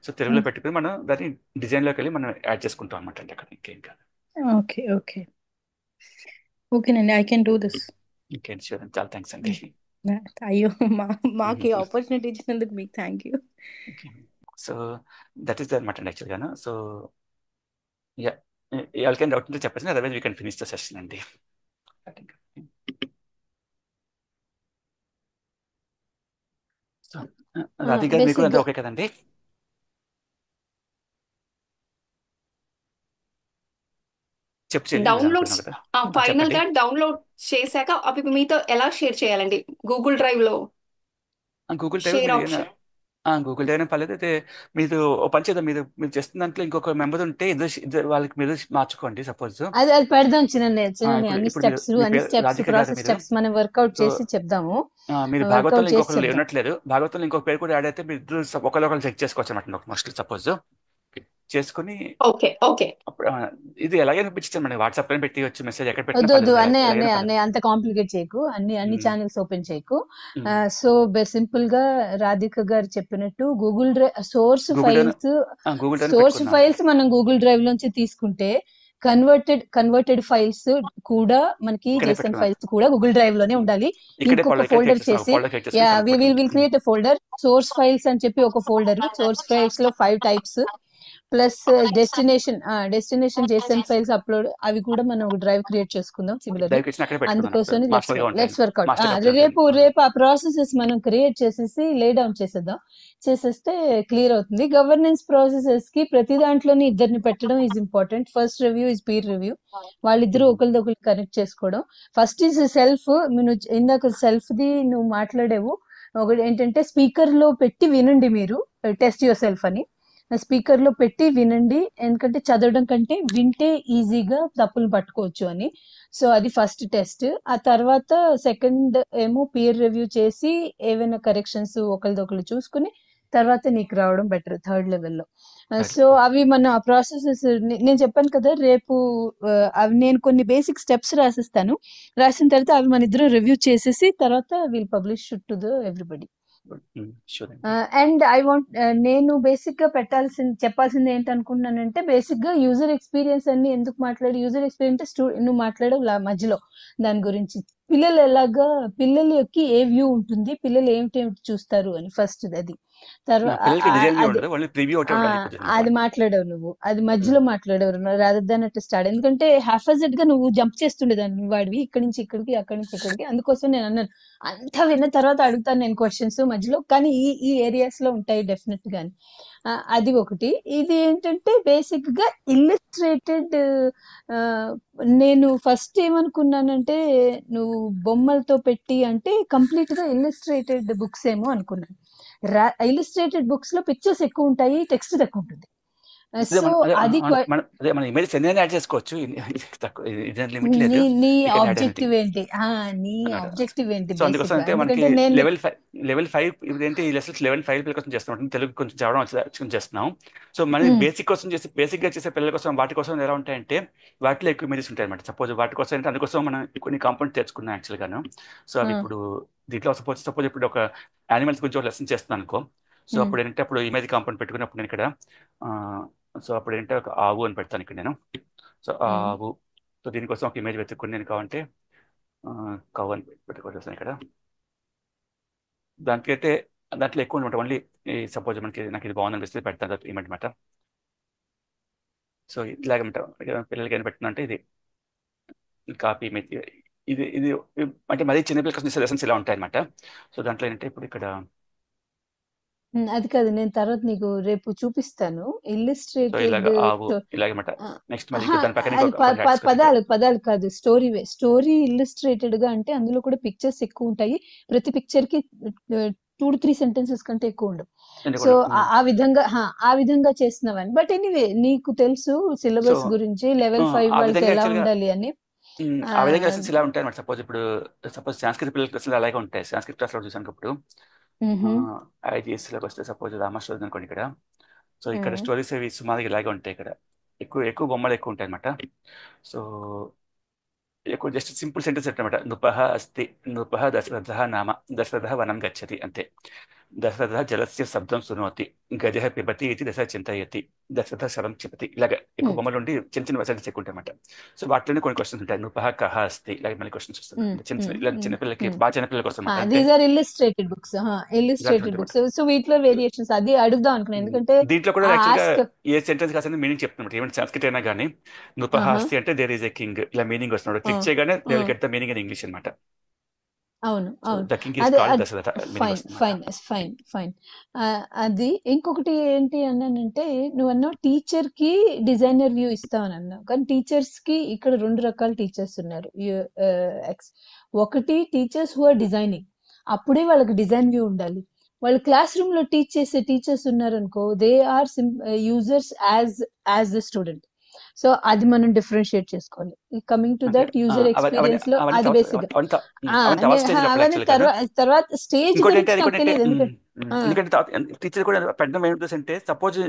సో తెలుగులో పెట్టుకుని మనం దాన్ని డిజైన్లోకి వెళ్ళి మనం యాడ్ చేసుకుంటాం అనమాట అండి. అక్కడ ఇంకేం కాదు. ఓకే ఓకే ఓకేనండి, ఐ కెన్ డూ దిస్. ఇంకేంటి చూడండి, చాలా థ్యాంక్స్ అండి. అయ్యో మాకు ఆపర్చునిటీ ఇచ్చినందుకు మీకు thank you. So that is అనమాట అండి యాక్చువల్గాను. సో ఎవరికైనా డౌట్ ఉంటే చెప్పేసి, otherwise we can finish the session అండి. సో రాధిక మీకు అంతా ఓకే కదండి? ఫైనల్ గా డౌన్లోడ్ చేశాక అవి మీతో ఎలా షేర్ చేయాలండి? గూగుల్ డ్రైవ్ లో గూగుల్ డ్రైవ్ గూగుల్ డ్రైవ్ పర్లేదు. అయితే మీరు ఓ పని చేద్దాం, మీరు చేస్తున్న దాంట్లో ఇంకొక మెంబర్ ఉంటే వాళ్ళకి మీరు మార్చుకోండి. సపోజ్ అది పెడదాం, చిన్న అన్ని స్టెప్స్ ప్రాసెస్ స్టెప్స్ మనం వర్కౌట్ చేసి చెప్దాము. మీరు భాగవతంలో ఇంకొకరు ఉన్నట్లేదు, భాగవతంలో ఇంకొక పేరు కూడా యాడ్ అయితే మీరు ఒకరికొకరు చెక్ చేసుకోవచ్చు అనమాట. మోస్ట్లీ సపోజ్ చేసుకుని ఇది ఎలాగైనా పంపించాను మనకి వాట్సాప్ లో పెట్టి వచ్చి మెసేజ్ ఎక్కడ పెట్టు. అన్నయ్య అంత కాంప్లికేట్ చేయకు, అన్ని ఛానల్స్ ఓపెన్ చేయకు. సో సింపుల్ గా రాధిక గారు చెప్పినట్టు గూగుల్ డ్రైవ్ సోర్స్ ఫైల్స్ మనం గూగుల్ డ్రైవ్ నుంచి తీసుకుంటే కన్వర్టెడ్ ఫైల్స్ కూడా మనకి JSON ఫైల్స్ కూడా గూగుల్ డ్రైవ్ లోనే ఉండాలి. ఇంకొక ఫోల్డర్ చేసి will create folder source files అని చెప్పి ఒక ఫోల్డర్. సోర్స్ ఫైల్స్ లో 5 types plus destination JSON files upload, అవి కూడా మనం ఒక డ్రైవ్ క్రియేట్ చేసుకుందాం సిమిలర్. అందుకోసం లెట్స్ వర్కౌట్. రేపు ఆ ప్రాసెసెస్ మనం క్రియేట్ చేసేసి లే డౌన్ చేసేస్తే క్లియర్ అవుతుంది. గవర్నెన్స్ ప్రాసెసెస్ కి ప్రతి దాంట్లోని ఇద్దరిని పెట్టడం is important. First review is peer review, వాళ్ళిద్దరూ ఒకరిదొకరు కనెక్ట్ చేసుకోవడం. First is self. ఇందాక సెల్ఫ్ ది నువ్వు మాట్లాడేవు, ఒకటి ఏంటంటే స్పీకర్ లో పెట్టి వినండి, మీరు టెస్ట్ యువర్ సెల్ఫ్ అని స్పీకర్ లో పెట్టి వినండి, ఎందుకంటే చదవడం కంటే వింటే ఈజీగా తప్పులు పట్టుకోవచ్చు అని. సో అది ఫస్ట్ టెస్ట్. ఆ తర్వాత సెకండ్ ఏమో పీర్ రివ్యూ చేసి ఏవైనా కరెక్షన్స్ ఒకరిదొకరు చూసుకుని తర్వాత నీకు రావడం బెటర్ థర్డ్ లెవెల్లో. Right. సో అవి మనం ఆ ప్రాసెసెస్ నేను చెప్పాను కదా రేపు అవి నేను కొన్ని బేసిక్ స్టెప్స్ రాసిస్తాను. రాసిన తర్వాత అవి మన ఇద్దరం రివ్యూ చేసేసి తర్వాత will publish to the everybody. Sure అండి. అండ్ ఐ వాంట్ నేను బేసిక్ గా చెప్పాల్సింది ఏంటనుకుంటున్నానంటే బేసిక్ గా యూజర్ ఎక్స్పీరియన్స్ అన్ని ఎందుకు యూజర్ ఎక్స్పీరియన్స్ నువ్వు మాట్లాడవు మధ్యలో దాని గురించి పిల్లలు ఎలాగా పిల్లల యొక్క ఏ వ్యూ ఉంటుంది, పిల్లలు ఏమిటి చూస్తారు అని ఫస్ట్ అది తర్వాత పిల్లలకి డిజైన్ వ్యూ అది ఉండదు, ఓన్లీ ప్రివ్యూ ఒకటే ఉండాలి ఇప్పుడు అది పాయింట్. మాట్లాడావు నువ్వు, అది మధ్యలో మాట్లాడావు రాదర్ దాన్ అట్ స్టార్ట్. ఎందుకంటే హాఫాజెడ్ గా నువ్వు జంప్ చేస్తుండేదాన్ని వాడివి ఇక్కడి నుంచి ఇక్కడికి అక్కడి నుంచి ఇక్కడికి. అందుకోసం నేను అన్నాను అంతా విన్న తర్వాత అడుగుతాను నేను క్వశ్చన్స్ మధ్యలో, కానీ ఈ ఈ ఏరియాస్ లో ఉంటాయి డెఫినెట్ గా. అది ఒకటి. ఇది ఏంటంటే బేసిక్ గా ఇల్లుస్ట్రేటెడ్. నేను ఫస్ట్ ఏమనుకున్నానంటే నువ్వు బొమ్మలతో పెట్టి అంటే కంప్లీట్ గా ఇల్లుస్ట్రేటెడ్ బుక్స్ ఏమో అనుకున్నాను. ఇల్లుస్ట్రేటెడ్ బుక్స్ లో పిక్చర్స్ ఎక్కువ ఉంటాయి, టెక్స్ట్ తక్కువ ఉంటుంది. సో అది మన ఇమేజ్ ఎన్ని యాడ్ చేసుకోవచ్చు, లిమిట్ లేదు. నీ We can add objective anything. ఏంటి, నీ అన్నమాట. ఆబ్జెక్టివ్ ఏంటి సో అందుకోసం బేసిక్ గా? అంటే మనకి ఎందుకంటే నేను లెవెల్ 5 ఇదేంటి ఈ లెసన్స్ లెవెల్ 5 పిల్లల కోసం చేస్తున్నాం, తెలుగు కొంచెం చదవడం వచ్చి చేస్తున్నాం. సో మన బేసిక్ కోసం బేసిక్ గా చేసే పిల్లల కోసం వాటి కోసం ఎలా ఉంటాయంటే వాటిలో ఎక్కువ ఇమేజెస్ ఉంటాయి అనమాట. సపోజ్ వాటి కోసం అంటే అందుకోసం మనం కొన్ని కాంపౌండ్ తెచ్చుకున్నాం యాక్చువల్ గాను. సో అవి ఇప్పుడు దీంట్లో సపోజ్ ఇప్పుడు ఒక యానిమల్స్ గురించి ఒక లెసన్ చేస్తున్నాను అనుకో. సో అప్పుడు ఏంటంటే అప్పుడు ఇమేజ్ కాంపౌండ్ పెట్టుకున్నప్పుడు నేను ఇక్కడ సో అప్పుడు ఏంటంటే ఒక ఆవు అని పెడతాను ఇక్కడ నేను. సో ఆవు, సో దీనికోసం ఒక ఇమేజ్ వెతుక్కుని నేను కావాలంటే కవ్ అని పెట్టుకోవచ్చు ఇక్కడ. దానికైతే దాంట్లో ఎక్కువ అనమాట, ఓన్లీ సపోజ్ నాకు ఇది బాగుంది అనిపిస్తే పెడతాను ఇమేజ్ అనమాట. సో ఇలాగమాట పిల్లలకి ఏం పెడుతుందంటే ఇది కాపీ ఇమేజ్. ఇది ఇది అంటే మరీ చిన్నపిల్లల కోసం లెసన్స్ ఇలా ఉంటాయి అనమాట. సో దాంట్లో ఏంటంటే ఇప్పుడు ఇక్కడ అది కాదు, నేను తర్వాత నీకు రేపు చూపిస్తాను సో ఇల్లుస్ట్రేటెడ్. ఇలాగ ఆవు ఇలాగమాట. నెక్స్ట్ మరి దాని పక్కన పదాలు కాదు, స్టోరీ ఇల్లుస్ట్రేటెడ్ గా అంటే అందులో కూడా పిక్చర్స్ ఎక్కువ ఉంటాయి. ప్రతి పిక్చర్ కి 2 to 3 సెంటెన్సెస్ కంటే ఎక్కువ ఉండవు. సో ఆ విధంగా చేస్తున్నావని. బట్ ఎనీవే నీకు తెలుసు సిలబస్ గురించి లెవెల్ 5 వాళ్ళకి ఎలా ఉండాలి అని. ఆ విధంగా లెసన్స్ ఇలా ఉంటాయి అనమాట. సపోజ్ సంస్కృత పిల్లల క్లాసులు అలాగే ఉంటాయి. సంస్కృత క్లాస్ లో చూసాను ఇప్పుడు ఐజీఎస్లోకి వస్తే సపోజ్ రామస్టోరీ అనుకోండి ఇక్కడ. సో ఇక్కడ స్టోరీస్ అవి సుమారుగా ఇలాగే ఉంటాయి. ఇక్కడ ఎక్కువ బొమ్మలు ఎక్కువ ఉంటాయి అనమాట. సో ఎక్కువ జస్ట్ సింపుల్ సెంటెన్స్ అనమాట. నృపః అస్తి, నృపః దశరథः నామ, దశరథः వనం గచ్చతి అంతే. దశరథः జలస్య శబ్దం శృణోతి, గజः పిబతి ఇది దశ చింతయతి, దశరథः శరం క్షిపతి. ఇలాగ ఎక్కువ బొమ్మలు ఉండి చిన్న చిన్న సెంటెన్స్ ఎక్కువ ఉంటాయి అనమాట. సో వాటిలోనే కొన్ని క్వశ్చన్స్ ఉంటాయి. నృపః కః అస్తి, ఇలాగ మళ్ళీ క్వశ్చన్స్ వస్తాయి. చిన్నపిల్లలకి బాగా చిన్నపిల్లల కోసం దీస్ ఆర్ ఇల్లుస్ట్రేటెడ్ బుక్స్. సో వీటిలో వేరియేషన్స్ అది అడుగుదాం అనుకున్నాను. ఎందుకంటే దీంట్లో కూడా యాక్చువల్గా ఏ సెంటెన్స్ కాసిన మీనింగ్ చెప్తున్నమాట. ఏమంటే సంస్కృతి అయినా కానీ నృపః అస్తి అంటే దేర్ ఈజ్ ఎ కింగ్, ఇలా మీనింగ్ వస్తున్నాడు. క్లిక్ చేయగానే they will get the meaning in English అనమాట. అవును the king is called Dasharatha. Fine. అది ఇంకొకటి ఏంటి అన్నానంటే నువ్వు అన్నావు టీచర్ కి డిజైనర్ వ్యూ ఇస్తావని అన్నావు. కానీ టీచర్స్ కి ఇక్కడ 2 రకాల టీచర్స్ ఉన్నారు. ఒకటి టీచర్స్ హు ఆర్ డిజైనింగ్, అప్పుడే వాళ్ళకి డిజైన్ వ్యూ ఉండాలి. వాళ్ళు క్లాస్ రూమ్ లో టీచ్ చేసే టీచర్స్ ఉన్నారు అనుకో, they are users as the student. So అది మనం డిఫరెన్షియేట్ చేసుకోవాలి. Coming to that user experience లో అది బేసిక్ తర్వాత స్టేజ్ ఎందుకంటే టీచర్ కూడా పెట్టడం ఏంటంటే suppose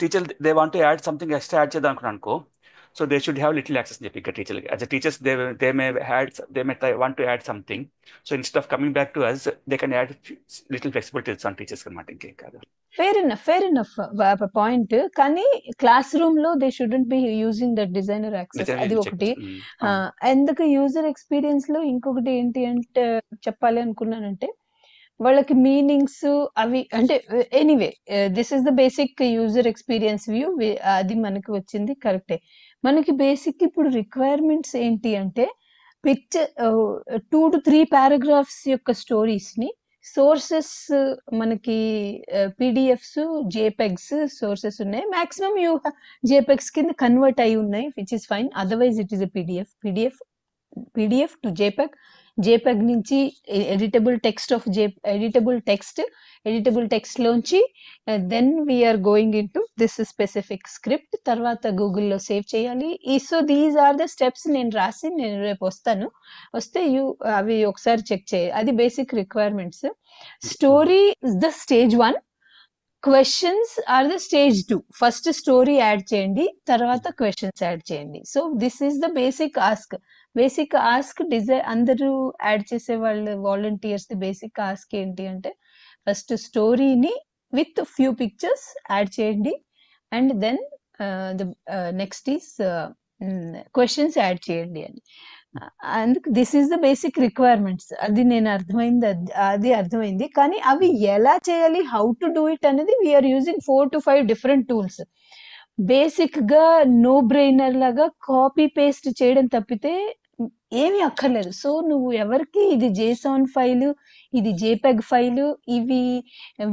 teacher they want to add something extra add చేద్దాం అనుకో. So they should have little access అని చెప్పి ఇక్కడ టీచర్కి. As a teachers they may want to add something. So instead of coming back to us they can add little flexibilities on teachers అనమాట. ఇంకేం కాదు. Fair enough point. కానీ classroom లో they shouldn't be using that designer access. అది ఒకటి. ఎందుకు user experience లో ఇంకొకటి ఏంటి అంటే చెప్పాలి అనుకున్నానంటే వాళ్ళకి మీనింగ్స్ అవి అంటే anyway this is the basic user experience view. అది మనకి వచ్చింది కరెక్టే. మనకి బేసిక్ ఇప్పుడు రిక్వైర్మెంట్స్ ఏంటి అంటే పిక్చర్ 2 to 3 పారాగ్రాఫ్స్ యొక్క స్టోరీస్ ని సోర్సెస్ మనకి పీడిఎఫ్స్ జేపెగ్స్ సోర్సెస్ ఉన్నాయి. మాక్సిమం జేపెగ్స్ కింద కన్వర్ట్ అయి ఉన్నాయి, which is fine. Otherwise it is PDF to JPEG నుంచి ఎడిటబుల్ టెక్స్ట్ లోంచి then we're going in to this specific script. తర్వాత గూగుల్లో సేవ్ చేయాలి. So these are the steps నేను రేపు వస్తే అవి ఒకసారి చెక్ చేయాలి. అది basic requirements. Story is the stage 1. Questions are the stage 2. First story add చేయండి, తర్వాత క్వశ్చన్స్ యాడ్ చేయండి. So this is the basic ask అందరూ యాడ్ చేసే వాళ్ళు వాలంటీర్స్ ది బేసిక్ ఆస్క్ ఏంటి అంటే ఫస్ట్ స్టోరీని విత్ ఫ్యూ పిక్చర్స్ యాడ్ చేయండి and then the next is questions add చేయండి అని. అందుకు this is the basic requirements. అది నేను అది అర్థమైంది. కానీ అవి ఎలా చేయాలి, హౌ టు డూ ఇట్ అనేది we're using 4 to 5 different tools. Basic గా నో బ్రెయినర్ లాగా కాపీ పేస్ట్ చేయడం తప్పితే ఏమీ అక్కర్లేదు. సో నువ్వు ఎవరికి ఇది జేసాన్ ఫైల్, ఇది జేపెగ్ ఫైల్,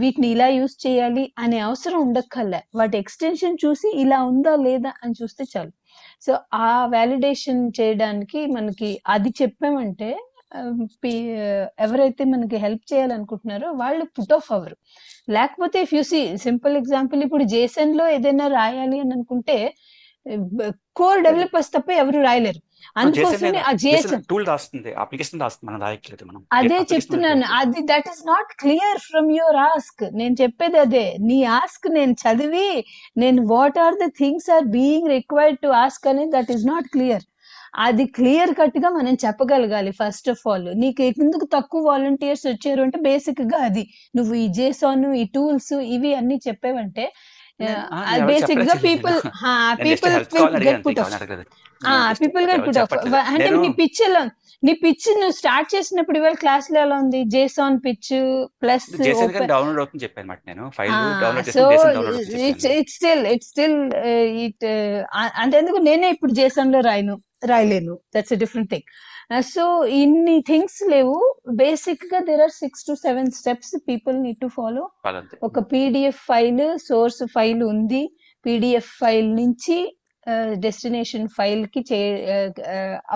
వీటిని ఇలా యూస్ చేయాలి అనే అవసరం ఉండక్కర్లే. వాటి ఎక్స్టెన్షన్ చూసి ఇలా ఉందా లేదా అని చూస్తే చాలు. సో ఆ వాలిడేషన్ చేయడానికి మనకి అది చెప్పామంటే ఎవరైతే మనకి హెల్ప్ చేయాలనుకుంటున్నారో వాళ్ళు పుట్ ఆఫ్ అవ్వరు. లేకపోతే if you see simple example, ఇప్పుడు జేసన్ లో ఏదైనా రాయాలి అని అనుకుంటే కోర్ డెవలపర్స్ తప్ప ఎవరు రాయలేరు. అందుకోసమే ఆ జేసన్ టూల్ రాస్తుంది, అప్లికేషన్ రాస్తుంది, మనం రాయట్లేదు. మనం అదే చెప్తున్నాను, అది that is not clear from your ask. నేను చెప్పేది అదే. నీ ఆస్క్ నేను చదివి నేను what are the things are being required to ask అనేది దట్ ఈస్ నాట్ క్లియర్. అది క్లియర్ కట్ గా మనం చెప్పగలగాలి. ఫస్ట్ ఆఫ్ ఆల్ నీకు ఎందుకు తక్కువ వాలంటీర్స్ వచ్చారు అంటే బేసిక్ గా అది నువ్వు ఈ జేసాన్, ఈ టూల్స్, ఇవి అన్ని చెప్పావంటే బేసిక్ గా people get put off. People get put off అంటే నీ పిచ్ నువ్వు స్టార్ట్ చేసినప్పుడు ఇవాళ క్లాస్ లో ఎలా ఉంది, జేసాన్ పిచ్ ప్లస్ డౌన్లోడ్ అవుతుంది చెప్పాను నేను ఫైల్ డౌన్లోడ్ సో చేసి ఇట్స్ స్టిల్ అంతెందుకు నేనే ఇప్పుడు జేసాన్ లో రాయలేను. That's a different thing. So ఇన్ని థింగ్స్ లేవు. బేసిక్ గా there are 6 to 7 steps people need to follow. ఒక పీడిఎఫ్ ఫైల్, సోర్స్ ఫైల్ ఉంది. పీడిఎఫ్ ఫైల్ నుంచి డెస్టినేషన్ ఫైల్ కి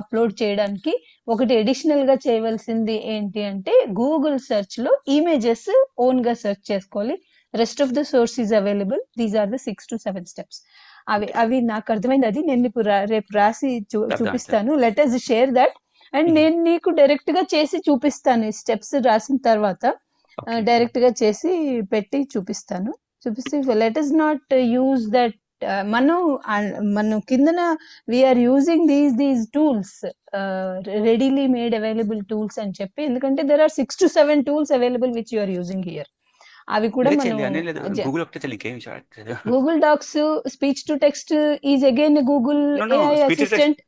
అప్లోడ్ చేయడానికి ఒకటి అడిషనల్ గా చేయవలసింది ఏంటి అంటే గూగుల్ సెర్చ్ లో ఇమేజెస్ ఓన్ గా సెర్చ్ చేసుకోవాలి. Rest of the source is available. These are the 6 to 7 steps. అవి నాకు అర్థమైంది. అది నేను ఇప్పుడు రేపు రాసి చూపిస్తాను. Let us share that. And నేను నీకు డైరెక్ట్ గా చేసి చూపిస్తాను. ఈ స్టెప్స్ రాసిన తర్వాత డైరెక్ట్ గా చేసి పెట్టి చూపిస్తాను. Let us not use that. మనం కిందన we're using these tools, readily made available tools అని చెప్పి. ఎందుకంటే there are 6 to 7 tools available which you are using here. అవి కూడా మనం Google Docs, speech to text is again Google AI assistant.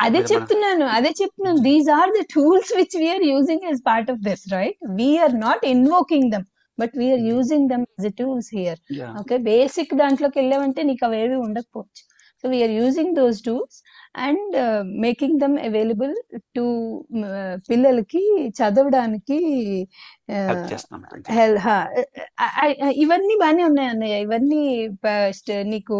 అదే చెప్తున్నాను. These are the tools which we're using as part of this, right? We're not invoking them but we're using them as a tools here. Okay, basic దాంట్లోకి వెళ్ళామంటే నీకు అవేవి ఉండకపోవచ్చు. So we're using those tools and making them available to పిల్లలకి చదవడానికి. ఇవన్నీ బానే ఉన్నాయి అన్నయ్య. ఇవన్నీ నీకు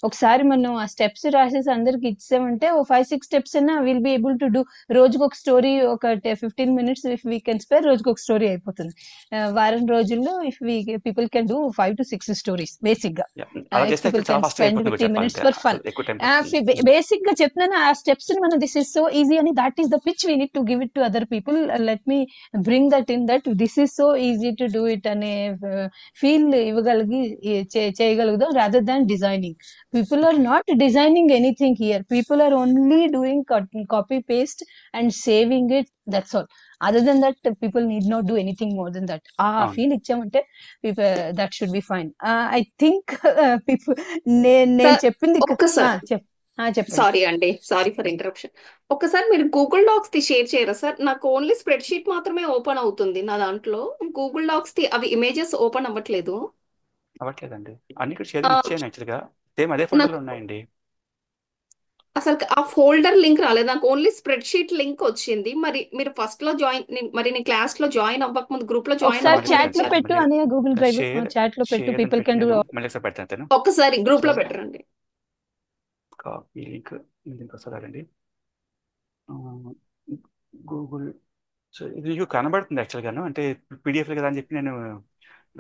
ఒకసారి మనం ఆ స్టెప్స్ రాసేసి అందరికి ఇచ్చామంటే 5-6 స్టెప్స్ అయినా will be able to do. రోజుకు ఒక స్టోరీ, ఒక 15 minutes if we can spare, రోజుకు ఒక స్టోరీ అయిపోతుంది. వారం రోజుల్లో if people can do 5 to 6 stories basic గా. People can spend 15 minutes for fun. Basic గా చెప్తున్నాను ఆ స్టెప్స్ ని మనం. దిస్ ఇస్ సో ఈజీ అని that is the pitch we need to give it to other people. Let me bring that in that this is so easy to do it అనే feel చేయగలుగుదాం rather than designing. People are not designing anything here. People are only doing copy paste and saving it. That's all. Other than that people need not do anything more than that. ఆ feel ఇచ్చామంటే that should be fine. I think people నేను చెప్పింది sorry అండి, sorry for interruption. ఒకసారి మీరు Google docs ది share చేయరా sir? నాకు ఓన్లీ స్ప్రెడ్ షీట్ మాత్రమే ఓపెన్ అవుతుంది నా దాంట్లో. గూగుల్ డాక్స్ ది అవి ఇమేజెస్ ఓపెన్ అవ్వట్లేదండి. అన్ని ఇక్కడ షేర్ ఇచ్చాను యాక్చువల్గా. సేమ్ అదే ఫోటోలు ఉన్నాయండి. అసలు ఆ ఫోల్డర్ లింక్ రాలేదు నాకు. ఓన్లీ స్ప్రెడ్ షీట్ లింక్ వచ్చింది. మరి మీరు ఫస్ట్ లో మరి నేను క్లాస్ లో జాయిన్ అవ్వక ముందు గ్రూప్ లో జాయిన్ చాట్ లో పెట్టు అని గూగుల్ డ్రైవ్ చాట్ లో పెట్టు. People can do. ఒక్కసారి గ్రూప్ లో పెట్టరండి. కాపీ లింక్ దీనికి వస్తుందండి గూగుల్. సో ఇది మీకు కనబడుతుంది యాక్చువల్గాను. అంటే పీడిఎఫ్ కదా అని చెప్పి నేను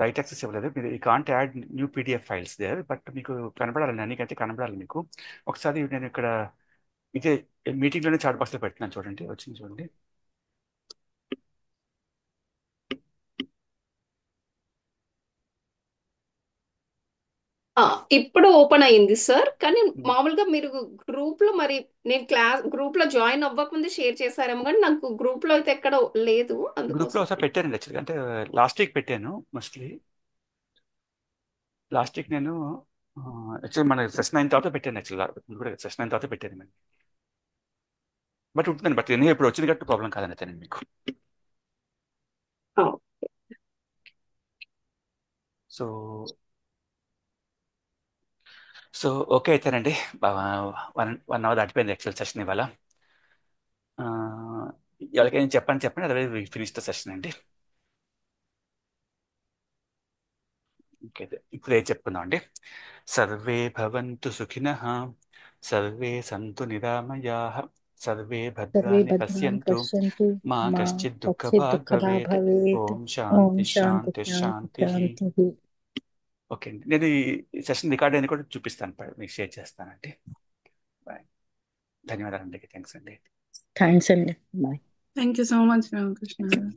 రైట్ యాక్సెస్ ఇవ్వలేదు. మీరు ఈ can't add new PDF files there, but మీకు కనబడాలి, అన్నికైతే కనబడాలి మీకు. ఒకసారి నేను ఇక్కడ ఇదే మీటింగ్లోనే చాట్ బాక్స్లో పెట్టినాను, చూడండి. వచ్చింది చూడండి. ఇప్పుడు ఓపెన్ అయ్యింది సార్. కానీ మామూలుగా మీరు గ్రూప్ లో మరి నేను గ్రూప్ లో జాయిన్ అవ్వకముందే షేర్ చేశారేమో, కానీ నాకు గ్రూప్ లో అయితే ఎక్కడ లేదు, గ్రూప్లో అందుకోసం. ఒకసారి పెట్టానండి యాక్చువల్గా, అంటే లాస్ట్ వీక్ పెట్టాను మోస్ట్లీ. లాస్ట్ వీక్ నేను యాక్చువల్లీ మన సెషన్ అయిన తర్వాత పెట్టాను, యాక్చువల్గా కూడా సెషన్ అయిన తర్వాత పెట్టాను నేను. బట్ ఉంటుందండి, బట్ నేను ఇప్పుడు వచ్చింది కాబట్టి ప్రాబ్లం కాదని అయితే మీకు. ఆ, సో సో ఓకే అయితేనండి. 1 hour దాటిపోయింది యాక్చువల్ సెషన్ ఇవాళ. ఆ, ఎవరికైనా చెప్పండి, అదే ఫినిష్ ద సెషన్ అండి. ఓకే, ఇప్పుడు ఏం చెప్పుకుందాం అండి. సర్వే భవంతు సుఖినః, సర్వే సంతు నిరామయాః, సర్వే సర్వే భద్రాణి భద్రాన్ని పశ్యంతు, పశ్యంతు మా మా కశ్చిత్ కశ్చిత్ దుఃఖభాగ్ దుఃఖభాగ్ భవేత్. భవేత్. ఓం ఓం శాంతి శాంతి శాంతి శాంతి శాంతి. శాంతి. ఓకే అండి, నేను ఈ సెషన్ రికార్డ్ అని కూడా చూపిస్తాను, మీకు షేర్ చేస్తానండి. బాయ్, ధన్యవాదాలు అండి, థ్యాంక్స్ అండి. థ్యాంక్స్ అండి. Bye. Thank you so much Ramakrishna గారు.